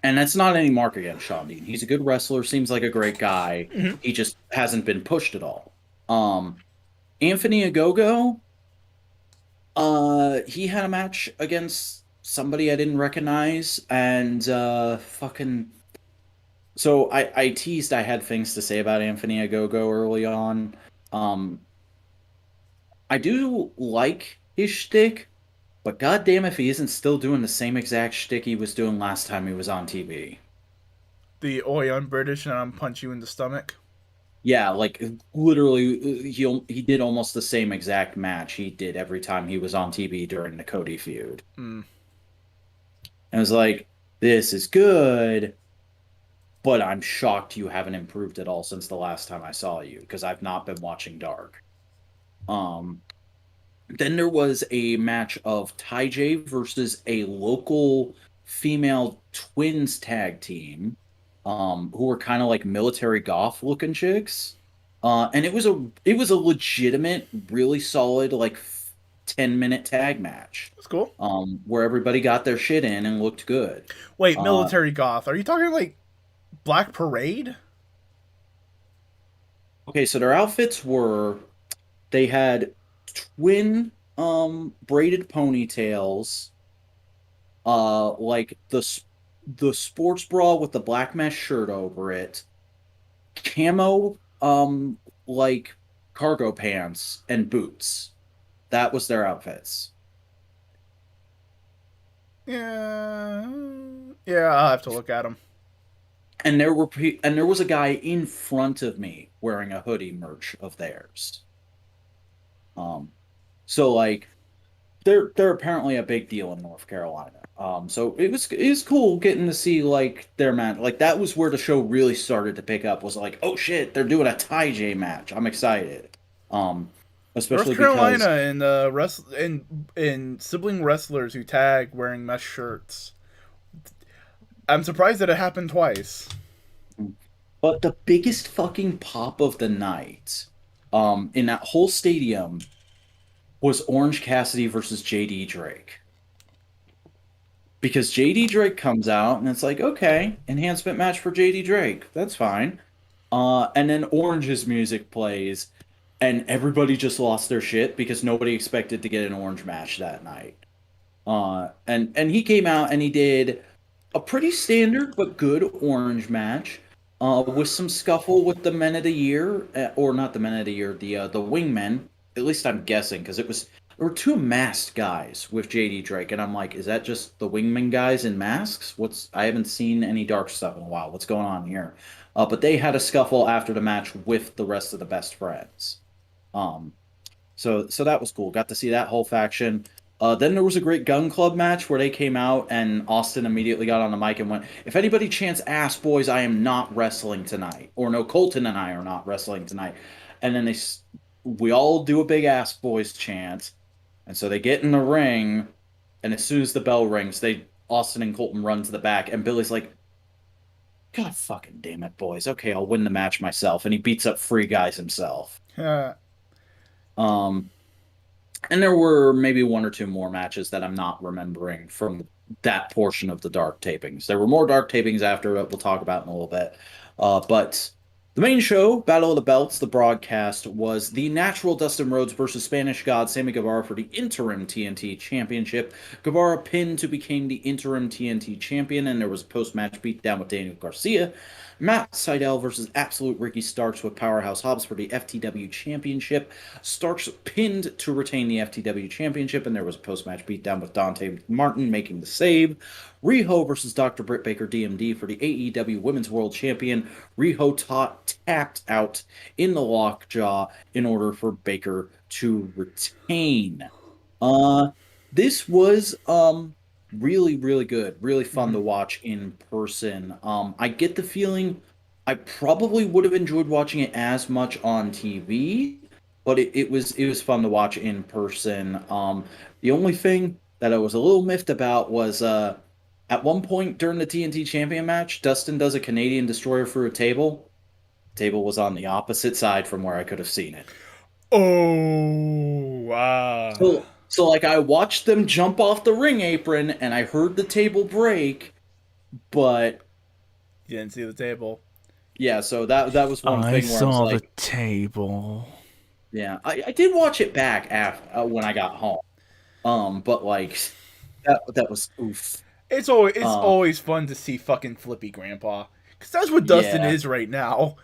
And that's not any mark against Sean Dean. He's a good wrestler, seems like a great guy. Mm-hmm. He just hasn't been pushed at all. Anthony Agogo, he had a match against somebody I didn't recognize, and fucking. So I teased I had things to say about Anthony Agogo early on. Um, I do like his shtick, but goddamn if he isn't still doing the same exact shtick he was doing last time he was on TV. The oi, I'm British and I'm punch you in the stomach. Yeah, like literally, he did almost the same exact match he did every time he was on TV during the Cody feud. Mm. And it was like, this is good, but I'm shocked you haven't improved at all since the last time I saw you, because I've not been watching Dark. Um, then there was a match of Ty J versus a local female twins tag team, who were kind of like military goth looking chicks. And it was a legitimate, really solid, like 10-minute tag match. That's cool. Where everybody got their shit in and looked good. Wait, Uh, military goth. Are you talking like Black Parade? okay, so their outfits were they had twin braided ponytails, like the sports bra with the black mesh shirt over it, camo like cargo pants and boots. That was their outfits. Yeah, yeah. I'll have to look at them. And there was a guy in front of me wearing a hoodie merch of theirs. Um, so like they're apparently a big deal in North Carolina. So it was cool getting to see like their match. Like that was where the show really started to pick up. Was like, oh shit, they're doing a Ty J match. I'm excited. Um, North especially Carolina because and and sibling wrestlers who tag wearing mesh shirts. I'm surprised that it happened twice. but the biggest fucking pop of the night, in that whole stadium was Orange Cassidy versus JD Drake. Because JD Drake comes out and it's like, okay, enhancement match for JD Drake. That's fine. And then Orange's music plays, and everybody just lost their shit because nobody expected to get an Orange match that night. And he came out and he did a pretty standard but good Orange match, with some scuffle with the Men of the Year, or not the Men of the Year, the Wingmen. At least I'm guessing because there were two masked guys with JD Drake, and I'm like, is that just the Wingman guys in masks? I haven't seen any dark stuff in a while. What's going on here? But they had a scuffle after the match with the rest of the best friends. Um, so that was cool. Got to see that whole faction. Then there was a great Gun Club match where they came out and Austin immediately got on the mic and went, "If anybody chants ass, boys, I am not wrestling tonight." Or no, Colton and I are not wrestling tonight. And then we all do a big ass boys chant. And so they get in the ring, and as soon as the bell rings, Austin and Colton run to the back, and Billy's like, "God fucking damn it, boys. Okay, I'll win the match myself." And he beats up Free Guys himself. Um, and there were maybe one or two more matches that I'm not remembering from that portion of the dark tapings. There were more dark tapings after that we'll talk about in a little bit. But the main show, Battle of the Belts, the broadcast, was the Natural Dustin Rhodes versus Spanish God Sammy Guevara for the interim TNT Championship. Guevara pinned to become the interim TNT champion, and there was a post-match beatdown with Daniel Garcia. Matt Sydal versus Absolute Ricky Starks with Powerhouse Hobbs for the FTW Championship. Starks pinned to retain the FTW Championship, and there was a post-match beatdown with Dante Martin making the save. Riho versus Dr. Britt Baker DMD for the AEW Women's World Champion. Riho tapped out in the lockjaw in order for Baker to retain. This was really, really good, really fun to watch in person. I get the feeling I probably would have enjoyed watching it as much on TV, but it was fun to watch in person. The only thing that I was a little miffed about was at one point during the TNT Champion match, Dustin does a Canadian Destroyer through a table. The table was on the opposite side from where I could have seen it. Oh, wow. So like I watched them jump off the ring apron and I heard the table break, but You didn't see the table. yeah, so that was one thing where I was like, the table. yeah, I did watch it back after when I got home. But like that was oof. It's Uh, always fun to see fucking Flippy Grandpa, because that's what Dustin yeah. is right now.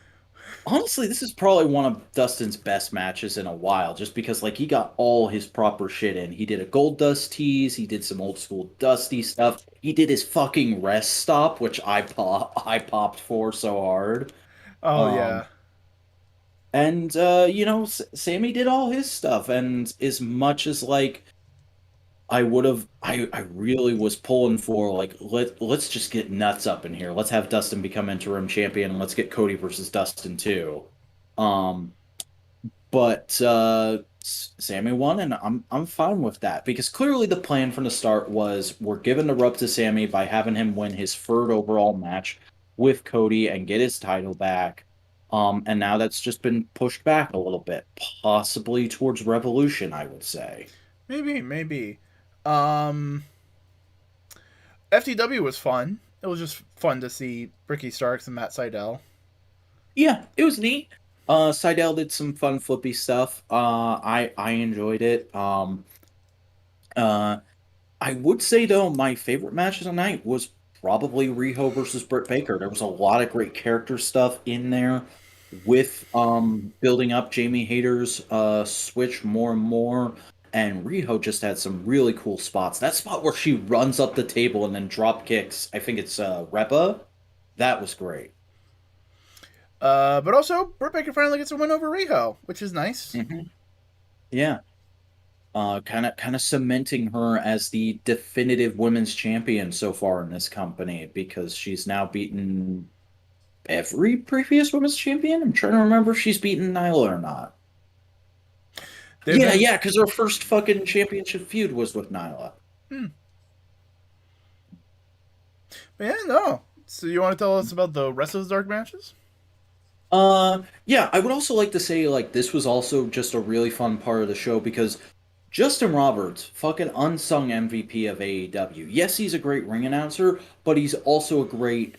Honestly, this is probably one of Dustin's best matches in a while, just because like he got all his proper shit in. He did a Gold Dust tease, he did some old school Dusty stuff. He did his fucking rest stop, which I popped for so hard. Oh Um, yeah. and Sammy did all his stuff, and as much as like I really was pulling for like let's just get nuts up in here. Let's have Dustin become interim champion, and let's get Cody versus Dustin too. Um, but Sammy won, and I'm fine with that because clearly the plan from the start was we're giving the rub to Sammy by having him win his third overall match with Cody and get his title back. And now that's just been pushed back a little bit, possibly towards Revolution, I would say. Maybe. Um, FTW was fun. It was just fun to see Ricky Starks and Matt Sydal. Yeah, it was neat. Seidel did some fun flippy stuff. I enjoyed it. Uh, I would say though my favorite match of the night was probably Riho versus Britt Baker. There was a lot of great character stuff in there with building up Jamie Hayter's switch more and more. and Riho just had some really cool spots. That spot where she runs up the table and then drop kicks, I think it's Repa, that was great. But also, Britt Baker finally gets a win over Riho, which is nice. Yeah. Kind of cementing her as the definitive women's champion so far in this company because she's now beaten every previous women's champion. I'm trying to remember if she's beaten Nyla or not. Yeah, because her first fucking championship feud was with Nyla. Yeah, no. So you want to tell us about the rest of those dark matches? Yeah, I would also like to say like this was also just a really fun part of the show because Justin Roberts, fucking unsung MVP of AEW. Yes, he's a great ring announcer, but he's also a great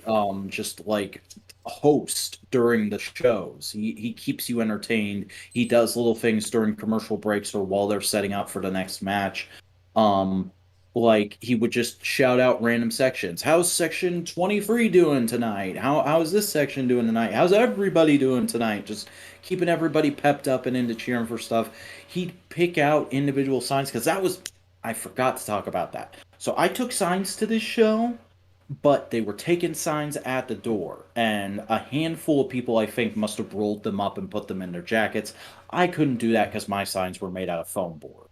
just like host during the shows. He keeps you entertained. He does little things during commercial breaks or while they're setting up for the next match. Um like he would just shout out random sections. How's section 23 doing tonight? How's this section doing tonight? How's everybody doing tonight? Just keeping everybody pepped up and into cheering for stuff. He'd pick out individual signs because that was I forgot to talk about that. So I took signs to this show, but they were taking signs at the door, and a handful of people I think must have rolled them up and put them in their jackets. I couldn't do that because my signs were made out of foam board.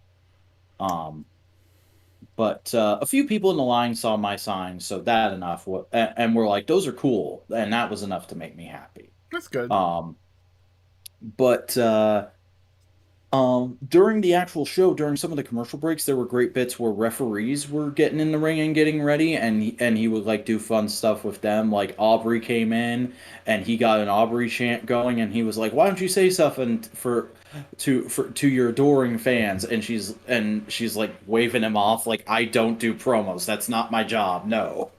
Um, but a few people in the line saw my signs, so that enough, and were like, "Those are cool," and that was enough to make me happy. That's good. But during the actual show, during some of the commercial breaks, there were great bits where referees were getting in the ring and getting ready, and he would like do fun stuff with them. Like Aubrey came in, and he got an Aubrey chant going, and he was like, "Why don't you say something to your adoring fans?" And she's like waving him off, like, "I don't do promos. That's not my job. No."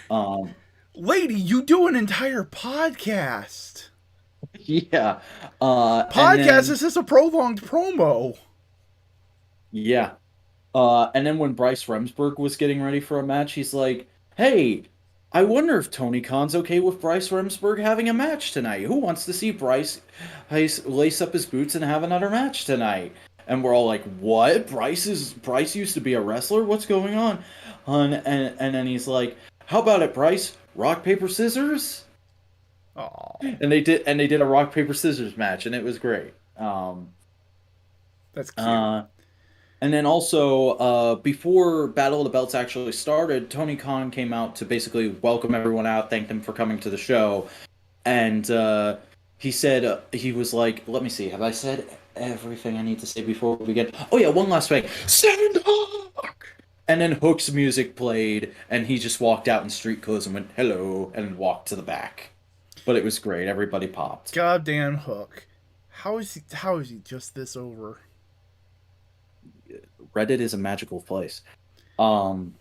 Um, Lady, you do an entire podcast. yeah. Podcast is just a prolonged promo. Yeah. And then when Bryce Remsburg was getting ready for a match, he's like, "Hey, I wonder if Tony Khan's okay with Bryce Remsburg having a match tonight. Who wants to see Bryce lace up his boots and have another match tonight?" And we're all like, "What? Bryce used to be a wrestler? What's going on?" And then he's like, "How about it, Bryce? Rock, paper, scissors?" Aww. And they did a rock, paper, scissors match, and it was great. That's cute. And then also, before Battle of the Belts actually started, Tony Khan came out to basically welcome everyone out, thank them for coming to the show. And he said, he was like, let me see, have I said everything I need to say before we begin? Oh yeah, one last thing. Send Hook! And then Hook's music played, and he just walked out in street clothes and went, "Hello," and walked to the back. But it was great. Everybody popped. Goddamn Hook. How is he just this over? Reddit is a magical place. And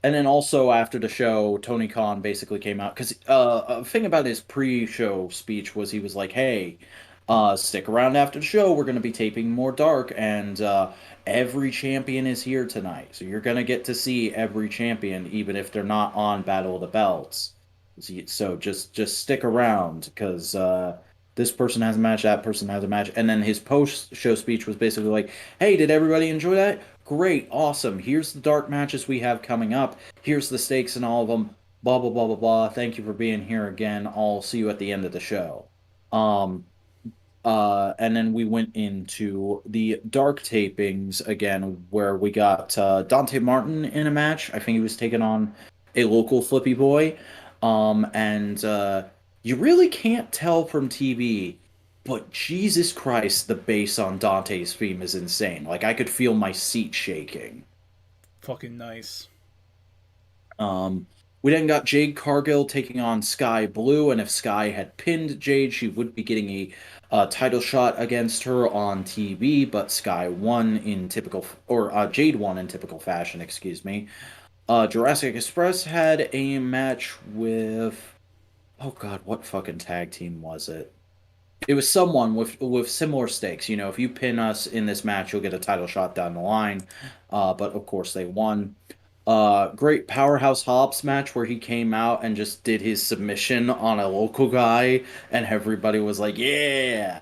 then also after the show, Tony Khan basically came out because a thing about his pre-show speech was he was like, "Hey, stick around after the show. We're going to be taping more Dark, and every champion is here tonight, so you're going to get to see every champion, even if they're not on Battle of the Belts. So just stick around because." This person has a match, that person has a match. And then his post-show speech was basically like, "Hey, did everybody enjoy that? Great, awesome. Here's the dark matches we have coming up. Here's the stakes in all of them. Blah, blah, blah, blah, blah. Thank you for being here again. I'll see you at the end of the show." And then we went into the dark tapings again, where we got Dante Martin in a match. I think he was taking on a local flippy boy. And you really can't tell from TV, but Jesus Christ, the bass on Dante's theme is insane. Like, I could feel my seat shaking. Fucking nice. We then got Jade Cargill taking on Sky Blue, and if Sky had pinned Jade, she would be getting a title shot against her on TV, but Sky won in typical, or Jade won in typical fashion, excuse me. Jurassic Express had a match with... Oh god, what fucking tag team was it? It was someone with similar stakes. You know, if you pin us in this match, you'll get a title shot down the line. But of course they won. Great Powerhouse Hobbs match where he came out and just did his submission on a local guy, and everybody was like, "Yeah."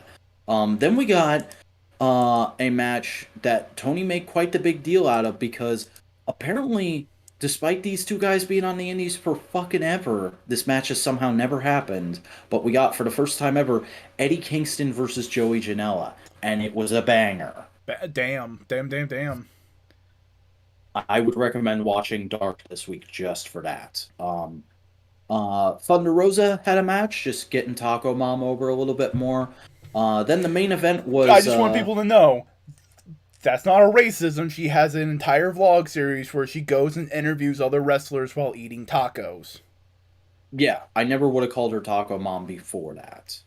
Then we got a match that Tony made quite the big deal out of because apparently, despite these two guys being on the Indies for fucking ever, this match has somehow never happened. But we got, for the first time ever, Eddie Kingston versus Joey Janela, and it was a banger. Damn, damn, damn, damn. I would recommend watching Dark this week just for that. Thunder Rosa had a match, just getting Taco Mom over a little bit more. Then the main event was. I just want people to know that's not a racism. She has an entire vlog series where she goes and interviews other wrestlers while eating tacos. Yeah, I never would have called her Taco Mom before that.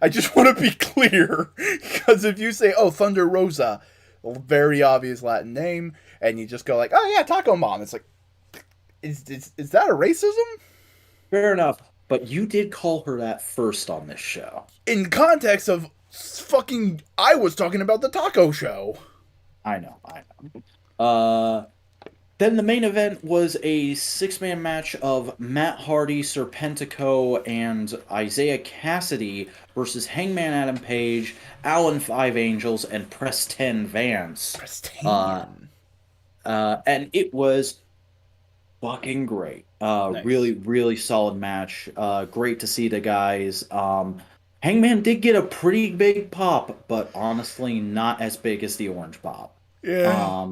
I just want to be clear, because if you say, oh, Thunder Rosa, a very obvious Latin name, and you just go like, oh yeah, Taco Mom, it's like, is that a racism? Fair enough, but you did call her that first on this show. In context of fucking, I was talking about the taco show. I know. Then the main event was a six-man match of Matt Hardy, Serpentico, and Isaiah Cassidy versus Hangman Adam Page, Alan Five Angels, and Preston Vance. And it was fucking great. Nice. Really, really solid match. Great to see the guys. Hangman did get a pretty big pop, but honestly not as big as the orange pop. Yeah.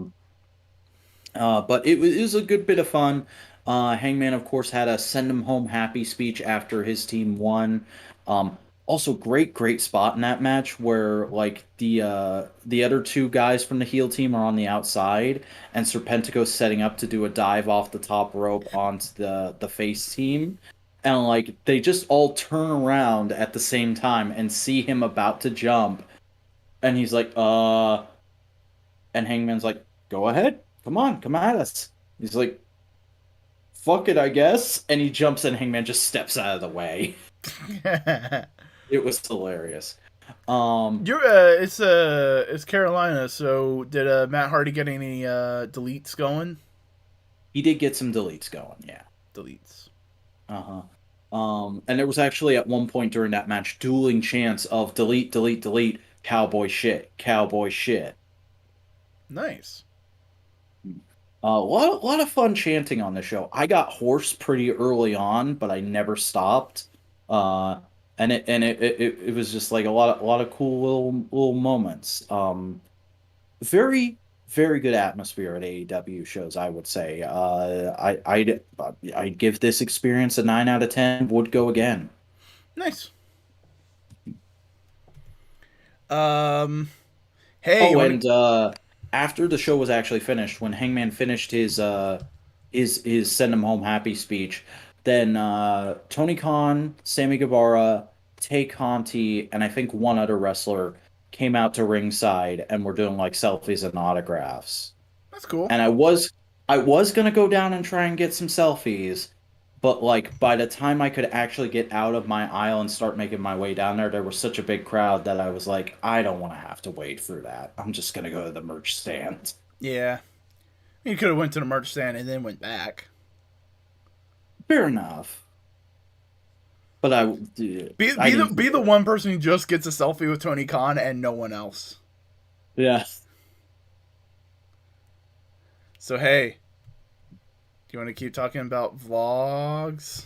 But it was a good bit of fun. Hangman, of course, had a send him home happy speech after his team won. Also, great spot in that match where like the other two guys from the heel team are on the outside, and Serpentico's setting up to do a dive off the top rope onto the face team, and like they just all turn around at the same time and see him about to jump, and he's like, and Hangman's like, go ahead, come on, come at us. He's like, fuck it, I guess, and he jumps, and Hangman just steps out of the way. It was hilarious. It's Carolina. So did Matt Hardy get any deletes going? He did get some deletes going, yeah. Deletes. And there was actually at one point during that match dueling chants of delete, delete, delete, cowboy shit, cowboy shit. Nice. A lot of fun chanting on the show. I got hoarse pretty early on, but I never stopped. And it was just like a lot of cool little moments. Very good atmosphere at AEW shows, I would say. I'd give this experience a 9 out of 10. Would go again. Nice. Hey, after the show was actually finished, when Hangman finished his send him home happy speech, then Tony Khan, Sammy Guevara, Tay Conti, and I think one other wrestler came out to ringside and were doing like selfies and autographs. That's cool. And I was gonna go down and try and get some selfies, but like by the time I could actually get out of my aisle and start making my way down there was such a big crowd that I was like, I don't want to have to wait for that. I'm just gonna go to the merch stand. Yeah. You could have went to the merch stand and then went back. Fair enough. But be the one person who just gets a selfie with Tony Khan and no one else. Yeah. So hey, do you want to keep talking about vlogs?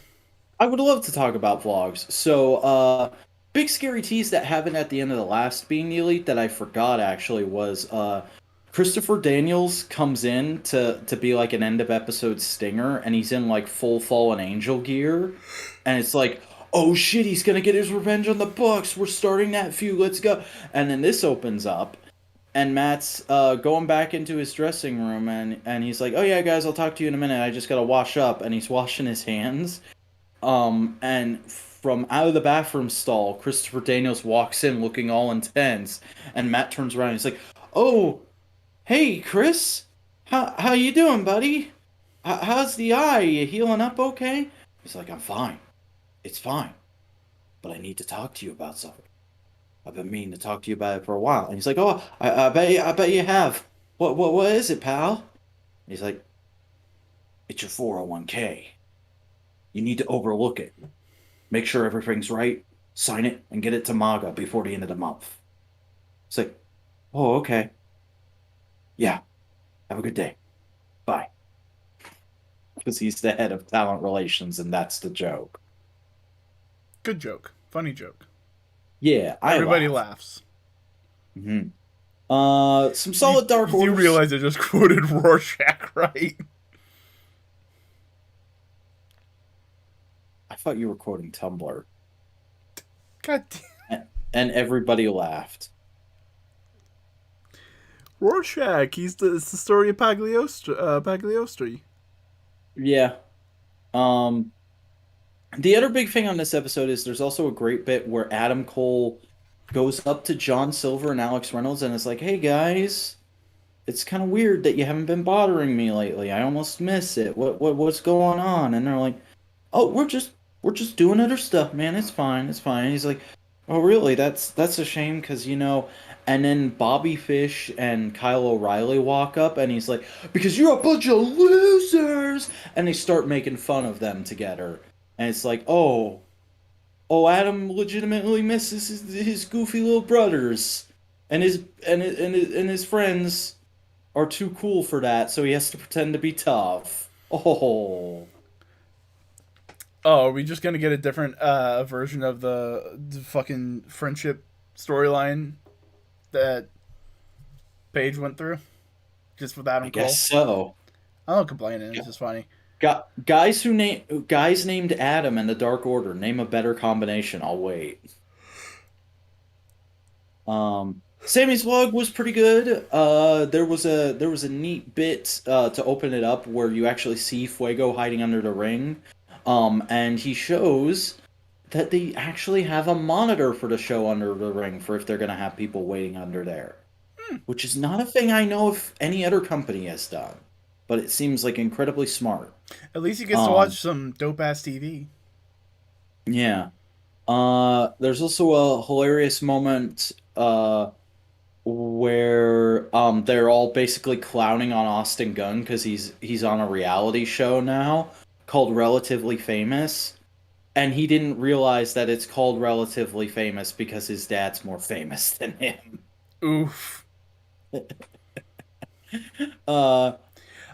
I would love to talk about vlogs. So, big scary tease that happened at the end of the last Being the Elite that I forgot actually was Christopher Daniels comes in to be like an end of episode stinger, and he's in like full Fallen Angel gear, and it's like, oh shit, he's gonna get his revenge on the Bucks. We're starting that feud. Let's go. And then this opens up, and Matt's going back into his dressing room, and he's like, oh yeah, guys, I'll talk to you in a minute. I just gotta wash up, and he's washing his hands. And from out of the bathroom stall, Christopher Daniels walks in looking all intense, and Matt turns around and he's like, oh, hey, Chris, how you doing, buddy? How's the eye? You healing up okay? He's like, I'm fine. It's fine. But I need to talk to you about something. I've been meaning to talk to you about it for a while. And he's like, oh, I bet you have. What is it, pal? And he's like, it's your 401k. You need to overlook it. Make sure everything's right. Sign it and get it to MAGA before the end of the month. It's like, Oh, okay. Yeah. Have a good day. Bye. Because he's the head of talent relations, and that's the joke. Good joke. Funny joke. Yeah, I Everybody laugh. laughs. Hmm. Some You, solid Dark you do Orders. realize I just quoted Rorschach, right? I thought you were quoting Tumblr. God damn. And everybody laughed. Rorschach. It's the story of Pagliostri. Yeah. Um, the other big thing on this episode is there's also a great bit where Adam Cole goes up to John Silver and Alex Reynolds and is like, "Hey guys, it's kind of weird that you haven't been bothering me lately. I almost miss it. What's going on?" And they're like, "Oh, we're just doing other stuff, man. It's fine. It's fine." And he's like, "Oh, really? That's a shame because you know." And then Bobby Fish and Kyle O'Reilly walk up and he's like, "Because you're a bunch of losers." And they start making fun of them together. And it's like, "Oh, Adam legitimately misses his goofy little brothers. And his friends are too cool for that, so he has to pretend to be tough." Oh. Oh, are we just gonna get a different version of the fucking friendship storyline that Paige went through? Just with I Adam guess Cole? so. I'm not complaining. It's just funny. Got guys named Adam in the Dark Order. Name a better combination. I'll wait. Sammy's vlog was pretty good. There was a neat bit to open it up where you actually see Fuego hiding under the ring. And he shows that they actually have a monitor for the show under the ring for if they're gonna have people waiting under there, which is not a thing I know if any other company has done, but it seems like incredibly smart. At least he gets to Um, watch some dope ass TV. yeah. There's also a hilarious moment where they're all basically clowning on Austin Gunn because he's on a reality show now called Relatively Famous, and he didn't realize that it's called Relatively Famous because his dad's more famous than him. Oof. Uh,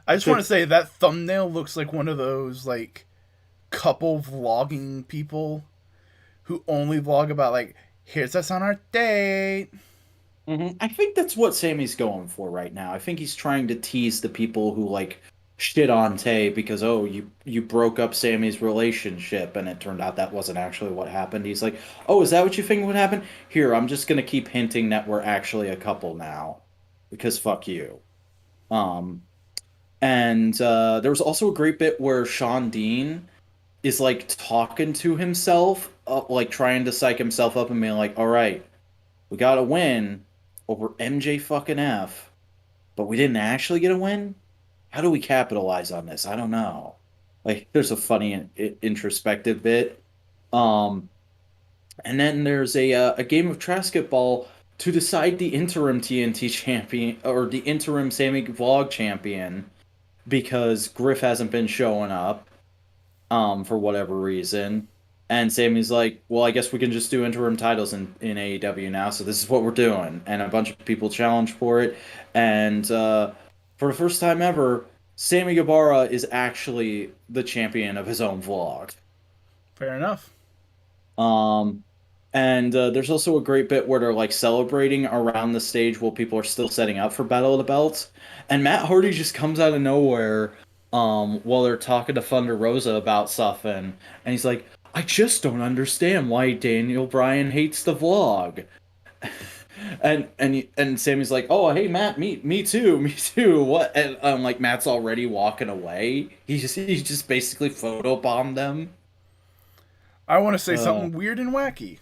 I just want to the say that thumbnail looks like one of those like couple vlogging people who only vlog about like here's us on our date. I think that's what Sammy's going for right now. I think he's trying to tease the people who like shit on Tay because oh you broke up Sammy's relationship and it turned out that wasn't actually what happened. He's like, "Oh, is that what you think would happen? Here, I'm just gonna keep hinting that we're actually a couple now because fuck you." Um and there was also a great bit where Sean Dean is like talking to himself, like trying to psych himself up and being like, "All right, we got a win over MJ fucking F, but we didn't actually get a win. How do we capitalize on this? I don't know." Like, there's a funny introspective bit. Um, and then there's a game of basketball to decide the interim TNT champion or the interim Sammy Vlog champion because Griff hasn't been showing up for whatever reason. And Sammy's like, "Well, I guess we can just do interim titles in AEW now, so this is what we're doing." And a bunch of people challenge for it. And for the first time ever, Sammy Guevara is actually the champion of his own vlog. Fair enough. Um, and there's also a great bit where they're like celebrating around the stage while people are still setting up for Battle of the Belts. And Matt Hardy just comes out of nowhere while they're talking to Thunder Rosa about stuff, and he's like, "I just don't understand why Daniel Bryan hates the vlog." And Sammy's like, "Oh, hey Matt, me too, me too." What? And like Matt's already walking away. He just basically photobombed them. I want to say Uh, something weird and wacky.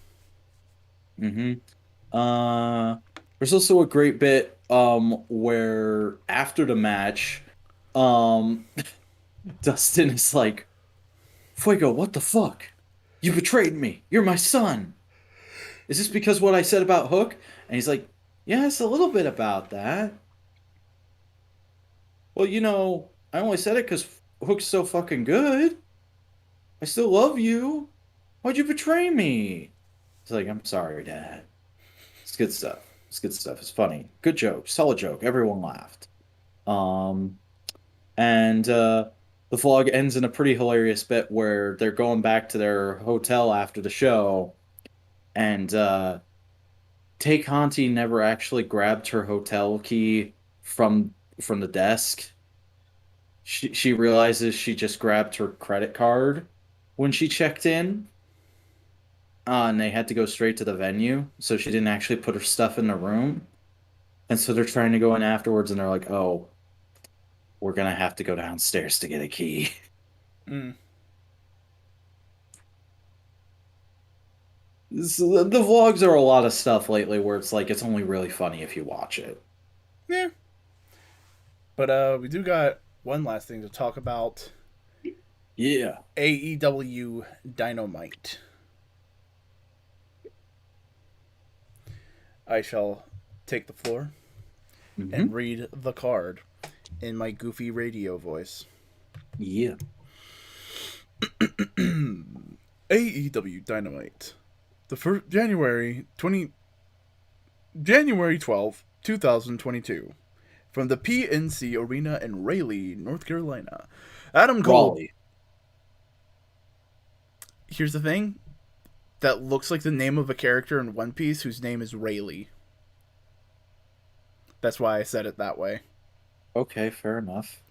mm-hmm. There's also a great bit where after the match, um Dustin is like, "Fuego, what the fuck? You betrayed me. You're my son. Is this because what I said about Hook?" And he's like, "Yeah, it's a little bit about that. Well, I only said it because Hook's so fucking good. I still love you. Why'd you betray me?" It's like, "I'm sorry, Dad." It's good stuff. It's good stuff. It's funny. Good joke. Solid joke. Everyone laughed. Um, and the vlog ends in a pretty hilarious bit where they're going back to their hotel after the show, and Tay Conti never actually grabbed her hotel key from the desk. She realizes she just grabbed her credit card when she checked in, and they had to go straight to the venue, so she didn't actually put her stuff in the room. And so they're trying to go in afterwards, and they're like, "Oh, we're gonna have to go downstairs to get a key." Mm. The vlogs are a lot of stuff lately where it's like it's only really funny if you watch it. Yeah. But we do got one last thing to talk about. Yeah. AEW Dynamite. I shall take the floor and read the card in my goofy radio voice. Yeah. AEW Dynamite. The first January 12th, 2022. From the PNC Arena in Raleigh, North Carolina. Adam Cole. Raleigh. Here's the thing. That looks like the name of a character in One Piece whose name is Rayleigh. That's why I said it that way. Okay, fair enough.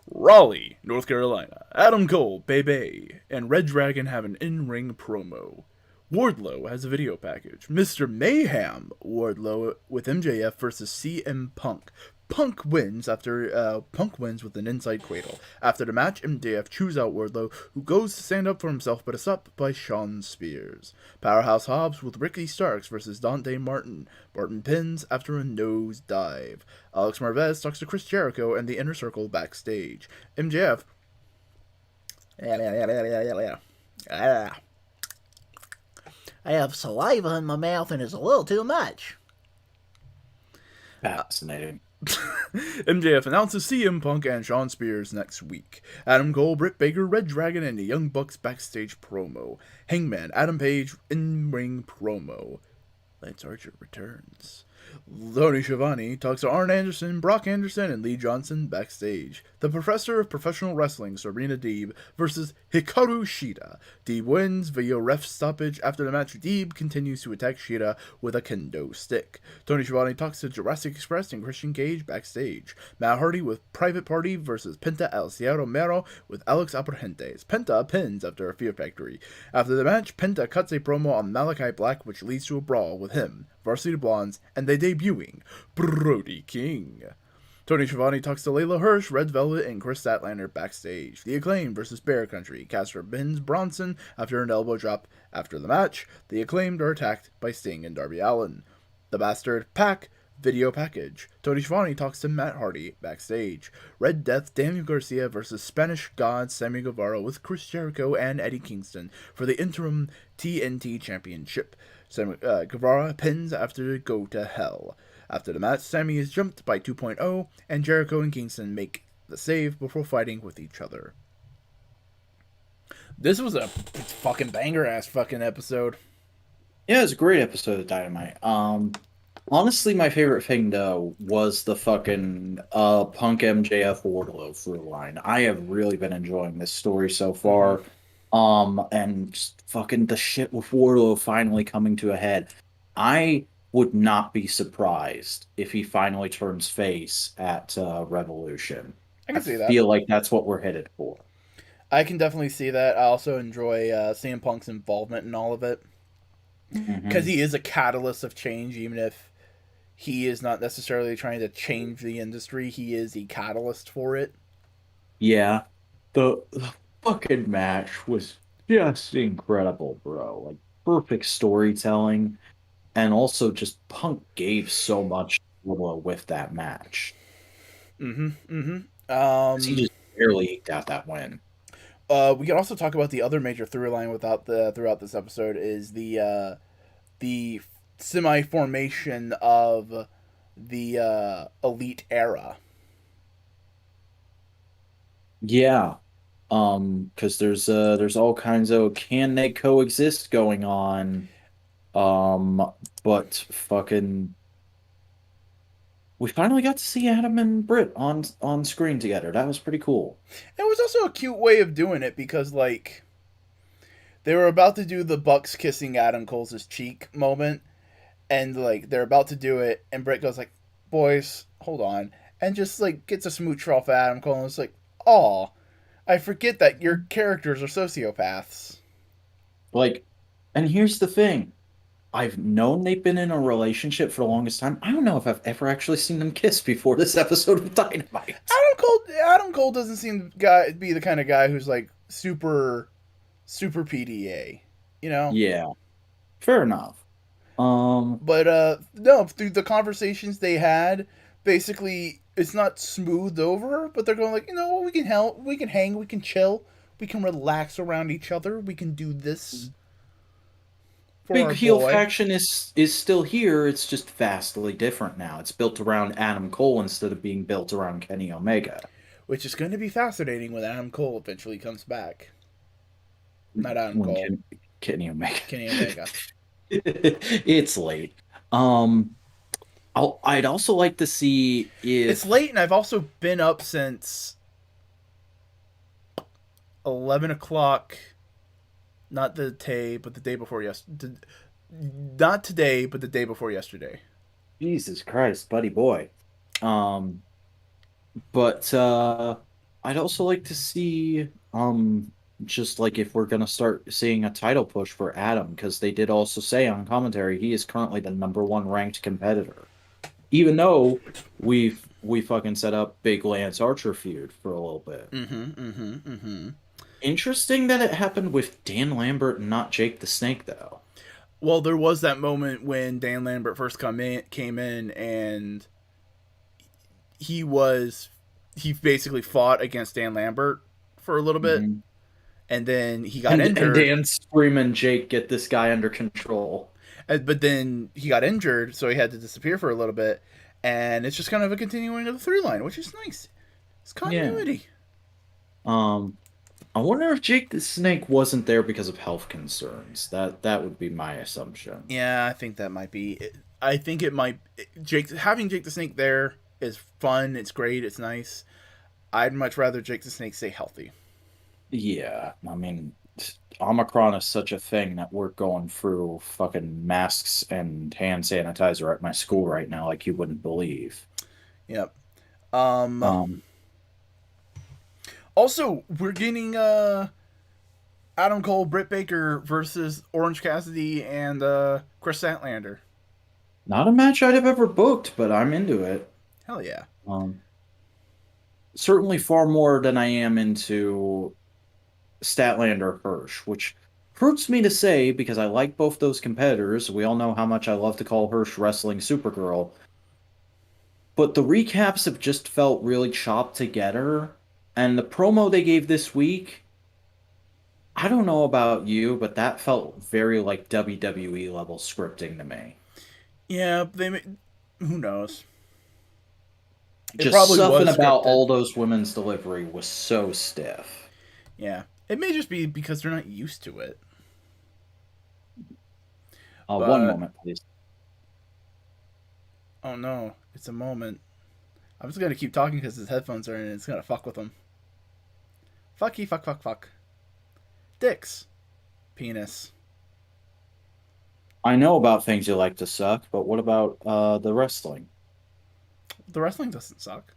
Raleigh, North Carolina. Adam Cole, Bebe, and Red Dragon have an in-ring promo. Wardlow has a video package. Mr. Mayhem Wardlow with MJF versus CM Punk. Punk wins with an inside cradle. After the match, MJF chews out Wardlow, who goes to stand up for himself, but is up by Sean Spears. Powerhouse Hobbs with Ricky Starks versus Dante Martin. Martin pins after a nose dive. Alex Marvez talks to Chris Jericho and the Inner Circle backstage. MJF. I have saliva in my mouth and it's a little too much. Fascinating. MJF announces CM Punk and Sean Spears next week. Adam Cole, Britt Baker, Red Dragon, and the Young Bucks backstage promo. Hangman, Adam Page, in-ring promo. Lance Archer returns. Tony Schiavone talks to Arn Anderson, Brock Anderson, and Lee Johnson backstage. The Professor of Professional Wrestling, Serena Deeb, versus Hikaru Shida. Deeb wins via ref stoppage. After the match, Deeb continues to attack Shida with a kendo stick. Tony Schiavone talks to Jurassic Express and Christian Cage backstage. Matt Hardy with Private Party versus Penta El Cielo Mero with Alex Abrahantes. Penta pins after a Fear Factory. After the match, Penta cuts a promo on Malachi Black, which leads to a brawl with him, Varsity Blondes, and they debuting Brody King. Tony Schiavone talks to Layla Hirsch, Red Velvet, and Chris Statlander backstage. The Acclaimed versus Bear Country. Casper pins Bronson after an elbow drop. After the match, the Acclaimed are attacked by Sting and Darby Allin. The Bastard Pack video package. Tony Schiavone talks to Matt Hardy backstage. Red Death, Daniel Garcia versus Spanish God Sammy Guevara with Chris Jericho and Eddie Kingston for the interim TNT Championship. Guevara pins after Go to Hell. After the match, Sammy is jumped by 2.0, and Jericho and Kingston make the save before fighting with each other. This was a fucking banger-ass fucking episode. Yeah, it was a great episode of Dynamite. Honestly, my favorite thing, though, was the fucking Punk MJF Wardlow through line. I have really been enjoying this story so far. And just fucking the shit with Wardlow finally coming to a head. I would not be surprised if he finally turns face at Revolution. I can see that. I feel like that's what we're headed for. I can definitely see that. I also enjoy CM Punk's involvement in all of it. Because he is a catalyst of change, even if he is not necessarily trying to change the industry. He is the catalyst for it. Yeah. The fucking match was just incredible, bro. Like, perfect storytelling. And also just Punk gave so much with that match. He just barely eked out that win. We can also talk about the other major through line throughout this episode is the semi-formation of the Elite Era. Yeah. Because there's all kinds of can they coexist going on. But fucking we finally got to see Adam and Britt on screen together. That was pretty cool. It was also a cute way of doing it because, like, they were about to do the Bucks kissing Adam Cole's cheek moment, and, like, they're about to do it, and Britt goes, like, boys, hold on, and just, like, gets a smooch off of Adam Cole, and it's like, aw, I forget that your characters are sociopaths. Like, and here's the thing. I've known they've been in a relationship for the longest time. I don't know if I've ever actually seen them kiss before this episode of Dynamite. Adam Cole doesn't seem to be the kind of guy who's, like, super PDA, you know? Yeah, fair enough. But no, through the conversations they had, basically it's not smoothed over, but they're going like, you know, we can help, we can hang, we can chill, we can relax around each other, we can do this. For Big our heel boy. faction is still here. It's just vastly different now. It's built around Adam Cole instead of being built around Kenny Omega. Which is going to be fascinating when Adam Cole eventually comes back. Not Adam Cole. Kenny Omega. Kenny Omega. It's late. I'd also like to see if It's late, and I've also been up since 11 o'clock. Not the day, but the day before yesterday. Not today, but the day before yesterday. Jesus Christ, buddy boy. But I'd also like to see just like if we're gonna start seeing a title push for Adam, because they did also say on commentary he is currently the #1 ranked competitor. Even though we fucking set up big Lance Archer feud for a little bit. Interesting that it happened with Dan Lambert and not Jake the Snake, though. Well, there was that moment when Dan Lambert first came in, and he basically fought against Dan Lambert for a little bit, and then he got injured. And Dan screaming, "Jake, get this guy under control." But then he got injured, so he had to disappear for a little bit, and it's just kind of a continuing of the through line, which is nice. It's continuity. Yeah. I wonder if Jake the Snake wasn't there because of health concerns. That would be my assumption. Yeah, I think that might be. I think it might. Having Jake the Snake there is fun. It's great. It's nice. I'd much rather Jake the Snake stay healthy. Yeah, I mean, Omicron is such a thing that we're going through fucking masks and hand sanitizer at my school right now, like you wouldn't believe. Yep. Also, we're getting Adam Cole, Britt Baker versus Orange Cassidy and Chris Statlander. Not a match I'd have ever booked, but I'm into it. Hell yeah. Certainly far more than I am into Statlander Hirsch, which hurts me to say because I like both those competitors. We all know how much I love to call Hirsch Wrestling Supergirl. But the recaps have just felt really chopped together. And the promo they gave this week, I don't know about you, but that felt very like WWE level scripting to me. Yeah, who knows? Just something about all those women's delivery was so stiff. Yeah. It may just be because they're not used to it. One moment, please. Oh no, it's a moment. I'm just gonna keep talking because his headphones are in and it's gonna fuck with him. Fucky, fuck. Dicks. Penis. I know about things you like to suck, but what about the wrestling? The wrestling doesn't suck.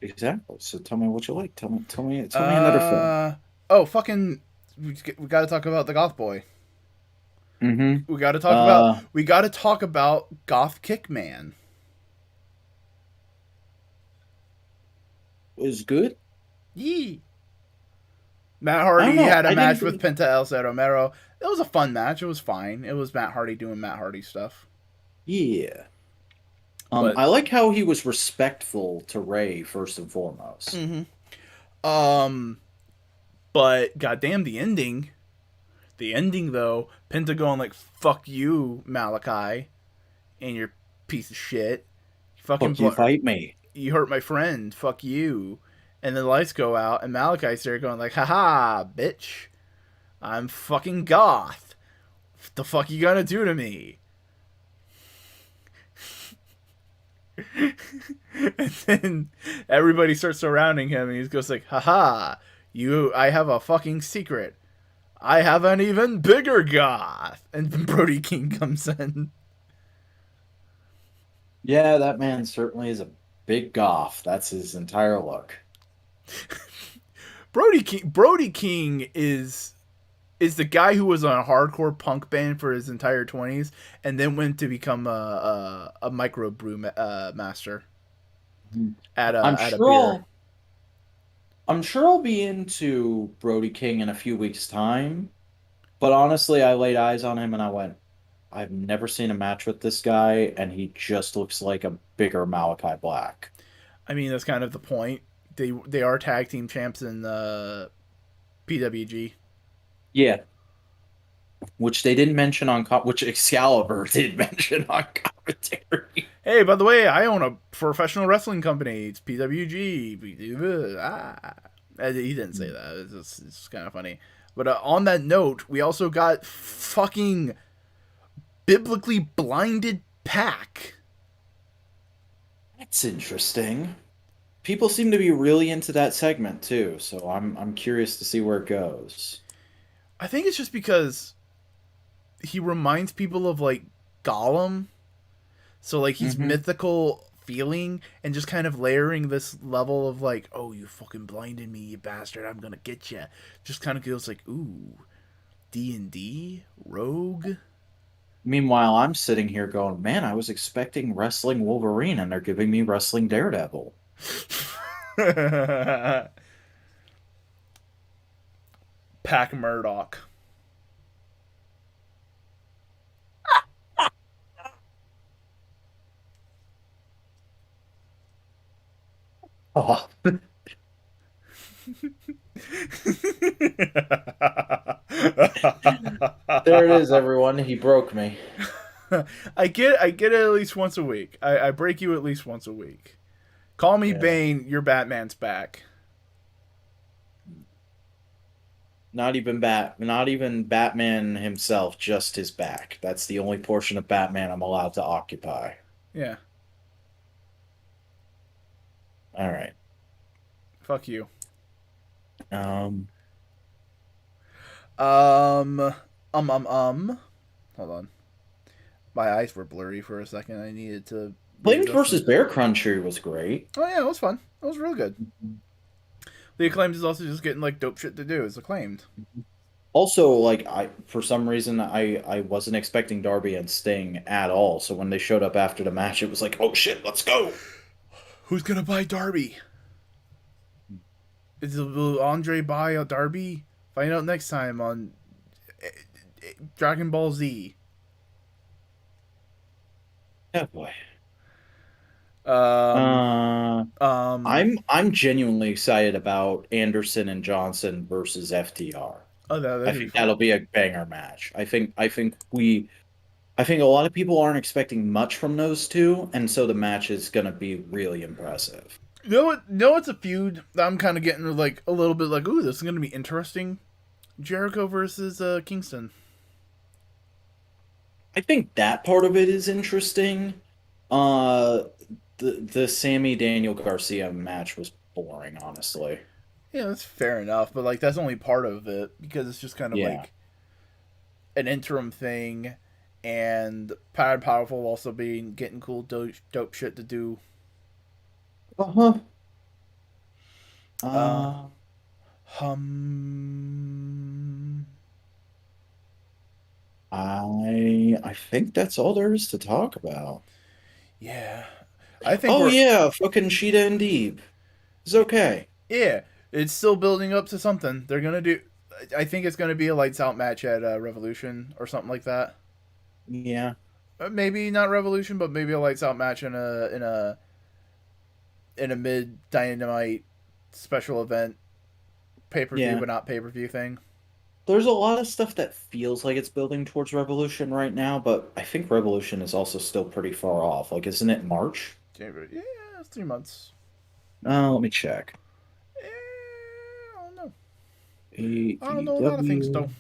Exactly. So tell me what you like. Tell me another film. Oh, fucking! We got to talk about the Goth Boy. Mm-hmm. We got to talk about Goth Kickman. Was good. Yee. Matt Hardy had a match with Penta El Zero Romero. It was a fun match. It was fine. It was Matt Hardy doing Matt Hardy stuff. Yeah. I like how he was respectful to Ray first and foremost. Mm-hmm. But goddamn, the ending. The ending though, Penta going like "fuck you, Malachi," and your piece of shit. Fuck you, fight me. You hurt my friend. Fuck you. And then the lights go out, and Malachi's there going like, "Haha, bitch, I'm fucking goth. What the fuck you gonna do to me?" And then everybody starts surrounding him, and he goes like, "Haha, I have a fucking secret. I have an even bigger goth." And then Brody King comes in. Yeah, that man certainly is a big goth. That's his entire look. Brody King is the guy who was on a hardcore punk band for his entire 20s and then went to become a micro brew master at I'm a sure beer. I'm sure I'll be into Brody King in a few weeks' time. But honestly, I laid eyes on him and I went, I've never seen a match with this guy, and he just looks like a bigger Malachi Black. I mean, that's kind of the point. They are tag team champs in PWG. Yeah. Which they didn't mention on which Excalibur did mention on commentary. Hey, by the way, I own a professional wrestling company. It's PWG. He didn't say that. It's kind of funny. But on that note, we also got fucking biblically blinded Pac. That's interesting. People seem to be really into that segment too, so I'm curious to see where it goes. I think it's just because he reminds people of like Gollum. So like he's mythical feeling and just kind of layering this level of like, oh, you fucking blinded me, you bastard, I'm gonna get you. Just kind of feels like, ooh, D&D Rogue. Meanwhile, I'm sitting here going, man, I was expecting wrestling Wolverine, and they're giving me wrestling Daredevil. Pac Murdoch. Oh, there it is, everyone. He broke me. I get it at least once a week. I break you at least once a week. Call me Yeah. Bane, your Batman's back. Not even Batman himself, just his back. That's the only portion of Batman I'm allowed to occupy. Yeah. All right. Fuck you. Um, Um Hold on. My eyes were blurry for a second. I needed to Flames versus Bear Country was great. Oh yeah, it was fun. It was really good. The Acclaimed is also just getting like dope shit to do. It's Acclaimed. Also, like for some reason I wasn't expecting Darby and Sting at all. So when they showed up after the match, it was like, oh shit, let's go. Who's gonna buy Darby? Will Andre buy a Darby? Find out next time on Dragon Ball Z. Oh boy. I'm genuinely excited about Anderson and Johnson versus FTR. Oh, I think that'll be a banger match. I think a lot of people aren't expecting much from those two, and so the match is gonna be really impressive. You know what? It's a feud that I'm kind of getting like a little bit like, ooh, this is gonna be interesting. Jericho versus Kingston. I think that part of it is interesting. The Sammy Daniel Garcia match was boring, honestly. Yeah, that's fair enough, but like that's only part of it because it's just kind of like an interim thing, and Power and Powerful also being getting cool dope shit to do. Uh-huh. I think that's all there is to talk about. Yeah, I think. Oh yeah, fucking Sheeta and Deeb. It's okay. Yeah, it's still building up to something. They're gonna do. I think it's gonna be a lights out match at Revolution or something like that. Yeah. Maybe not Revolution, but maybe a lights out match in a mid Dynamite special event pay-per-view, but not pay-per-view thing. There's a lot of stuff that feels like it's building towards Revolution right now, but I think Revolution is also still pretty far off. Like, isn't it March? Yeah, it's 3 months. Let me check. I don't know. AEW. I don't know a lot of things, though.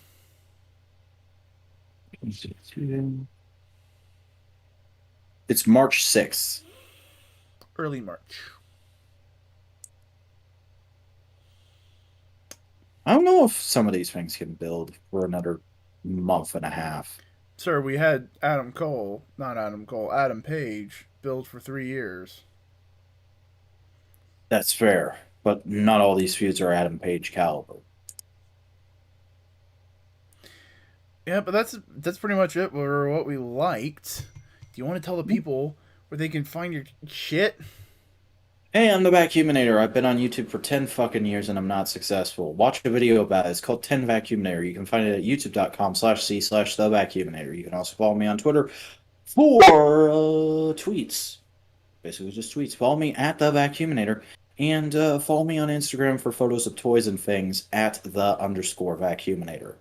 It's March 6th. early March. I don't know if some of these things can build for another month and a half. Sir, we had Adam Page build for 3 years. That's fair, but not all these feuds are Adam Page caliber. Yeah, but that's pretty much it for what we liked. Do you want to tell the people where they can find your shit? Hey, I'm the Vacuuminator. I've been on YouTube for 10 fucking years and I'm not successful. Watch a video about it. It's called 10 Vacuuminator. You can find it at youtube.com/c/the Vacuuminator. You can also follow me on Twitter for tweets. Basically just tweets. Follow me at the Vacuuminator. And follow me on Instagram for photos of toys and things at @the_Vacuuminator.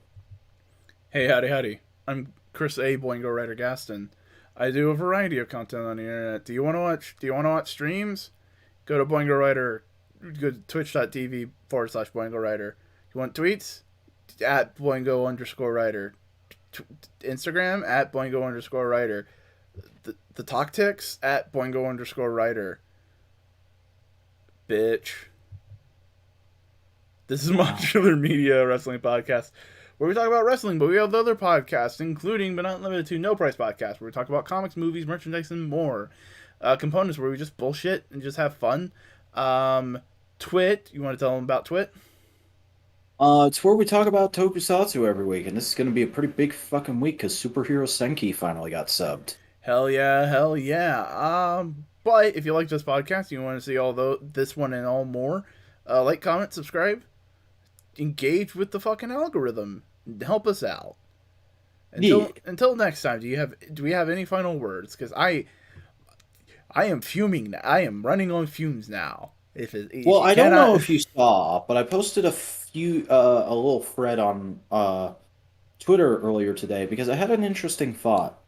Hey, howdy. I'm Chris A. Boingo Writer Gaston. I do a variety of content on the internet. Do you want to watch streams? Go to Boingo Writer. Go to twitch.tv/Boingo Writer. You want tweets? At Boingo_Writer. Instagram at Boingo_Writer. The talk ticks at Boingo_Writer. Bitch. This is Modular Media Wrestling Podcast, where we talk about wrestling, but we have other podcasts, including but not limited to No Price Podcast, where we talk about comics, movies, merchandise, and more. Components where we just bullshit and just have fun. Twit, you want to tell them about Twit? It's where we talk about Tokusatsu every week, and this is going to be a pretty big fucking week because Superhero Senki finally got subbed. Hell yeah. But if you like this podcast, you want to see this one and all more, like, comment, subscribe, engage with the fucking algorithm, help us out. Until next time, do we have any final words? Because I am fuming now. I am running on fumes now. I don't know if you saw, but I posted a little thread on Twitter earlier today because I had an interesting thought.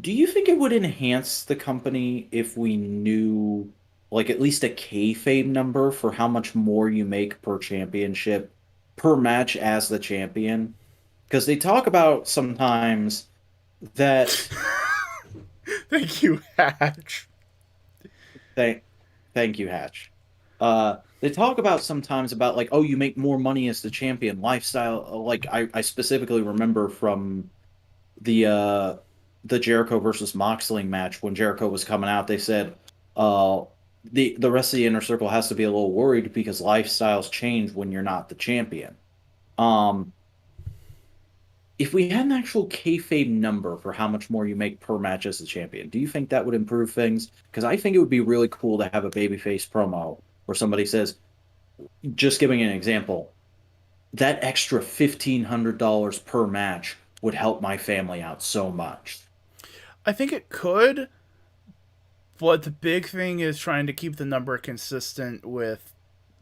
Do you think it would enhance the company if we knew, like, at least a kayfabe number for how much more you make per championship, per match as the champion? Because they talk about sometimes that... Thank you, Hatch. Thank you, Hatch. They talk about sometimes about, like, oh, you make more money as the champion, lifestyle. Like, I specifically remember from the Jericho versus Moxley match when Jericho was coming out, they said the rest of the inner circle has to be a little worried because lifestyles change when you're not the champion. If we had an actual kayfabe number for how much more you make per match as the champion, do you think that would improve things? Because I think it would be really cool to have a babyface promo where somebody says, just giving an example, that extra $1,500 per match would help my family out so much. I think it could, but the big thing is trying to keep the number consistent with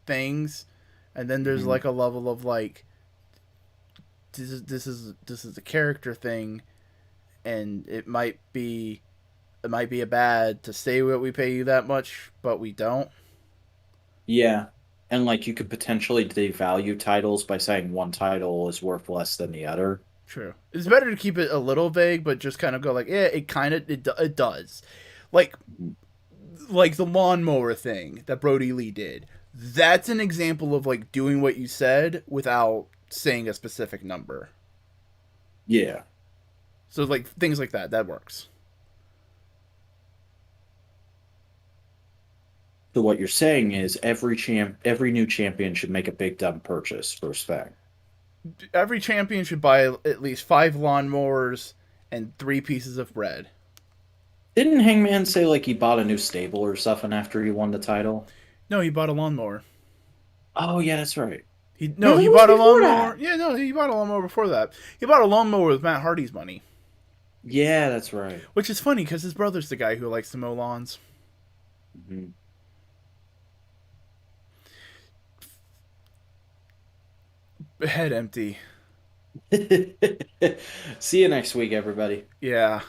things, and then there's like a level of like this is a character thing, and it might be a bad to say that we pay you that much, but we don't. Yeah, and like you could potentially devalue titles by saying one title is worth less than the other. True. It's better to keep it a little vague, but just kind of go like, yeah, it does. Like the lawnmower thing that Brody Lee did. That's an example of like doing what you said without saying a specific number. Yeah. So like things like that works. So what you're saying is every new champion should make a big dumb purchase for respect. Every champion should buy at least 5 lawnmowers and 3 pieces of bread. Didn't Hangman say like he bought a new stable or something after he won the title? No, he bought a lawnmower. Oh yeah, that's right. He bought a lawnmower. Yeah, no, he bought a lawnmower before that. He bought a lawnmower with Matt Hardy's money. Yeah, that's right. Which is funny because his brother's the guy who likes to mow lawns. Mm-hmm. Head empty. See you next week, everybody. Yeah.